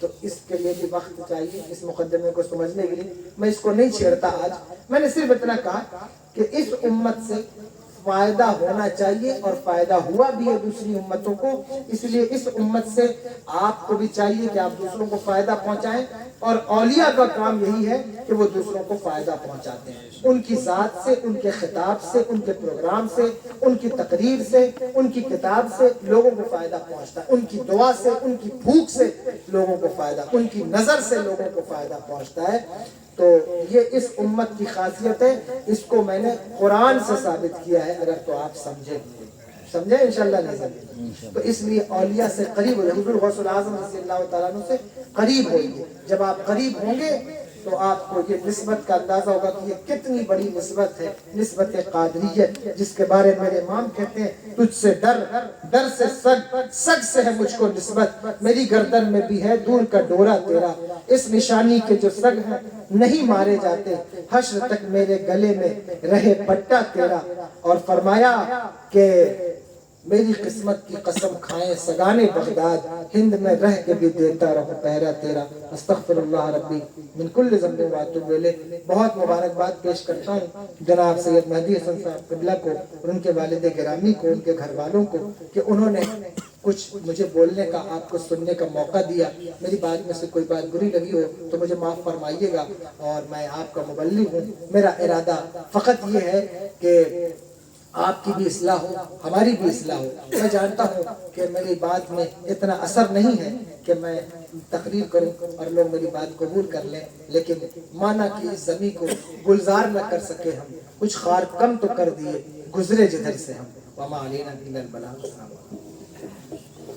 تو اس کے لیے بھی وقت چاہیے اس مقدمے کو سمجھنے کے لیے. میں اس کو نہیں چھیڑتا آج. میں نے صرف اتنا کہا کہ اس امت سے فائدہ ہونا چاہیے اور فائدہ ہوا بھی ہے دوسری امتوں کو. اس لیے اس امت سے آپ کو بھی چاہیے کہ آپ دوسروں کو فائدہ پہنچائیں. اور اولیاء کا کام یہی ہے کہ وہ دوسروں کو فائدہ پہنچاتے ہیں. ان کی ذات سے، ان کے خطاب سے، ان کے پروگرام سے، ان کی تقریر سے، ان کی کتاب سے لوگوں کو فائدہ پہنچتا ہے. ان کی دعا سے، ان کی بھوک سے لوگوں کو فائدہ، ان کی نظر سے لوگوں کو فائدہ پہنچتا ہے. تو یہ اس امت کی خاصیت ہے. اس کو میں نے قرآن سے ثابت کیا ہے. اگر تو آپ سمجھے انشاءاللہ نہیں سمجھے تو اس لیے اولیاء سے قریب ہوئے. حضور غوث الاعظم رضی اللہ تعالیٰ عنہ سے قریب ہوئیے. جب آپ قریب ہوں گے تو آپ کو یہ نسبت کا اندازہ ہوگا کہ یہ کتنی بڑی نسبت ہے، نسبت قادریت، جس کے بارے میں میرے امام کہتے ہیں تجھ سے ڈر سے سگ سے ہے مجھ کو نسبت، میری گردن میں بھی ہے دور کا ڈورا تیرا، اس نشانی کے جو سگ ہیں نہیں مارے جاتے، حشر تک میرے گلے میں رہے پٹا تیرا. اور فرمایا کہ میری قسمت کی قسم کھائیں سگانے بغداد، ہند میں رہ کے بھی دیتا رہو پہرا تیرا. استغفر اللہ ربی من کل ذنب واتوب الیہ. بہت مبارکباد پیش کرتا ہوں جناب سید مہدی حسن صاحب قبلہ کو اور ان کے والد گرامی کو، ان کے گھر والوں کو کہ انہوں نے کچھ مجھے بولنے کا، آپ کو سننے کا موقع دیا. میری بات میں سے کوئی بات بری لگی ہو تو مجھے معاف فرمائیے گا. اور میں آپ کا مبلغ ہوں. میرا ارادہ فقط یہ ہے کہ آپ کی بھی اصلاح ہو، ہماری بھی اصلاح ہو. میں جانتا ہوں کہ میری بات میں اتنا اثر نہیں ہے کہ میں تقریر کروں اور لوگ میری بات قبول کر لیں، لیکن مانا کہ اس زمین کو گلزار نہ کر سکے ہم، کچھ خار کم تو کر دیے گزرے جدھر سے ہم. وما علینا الا البلاغ.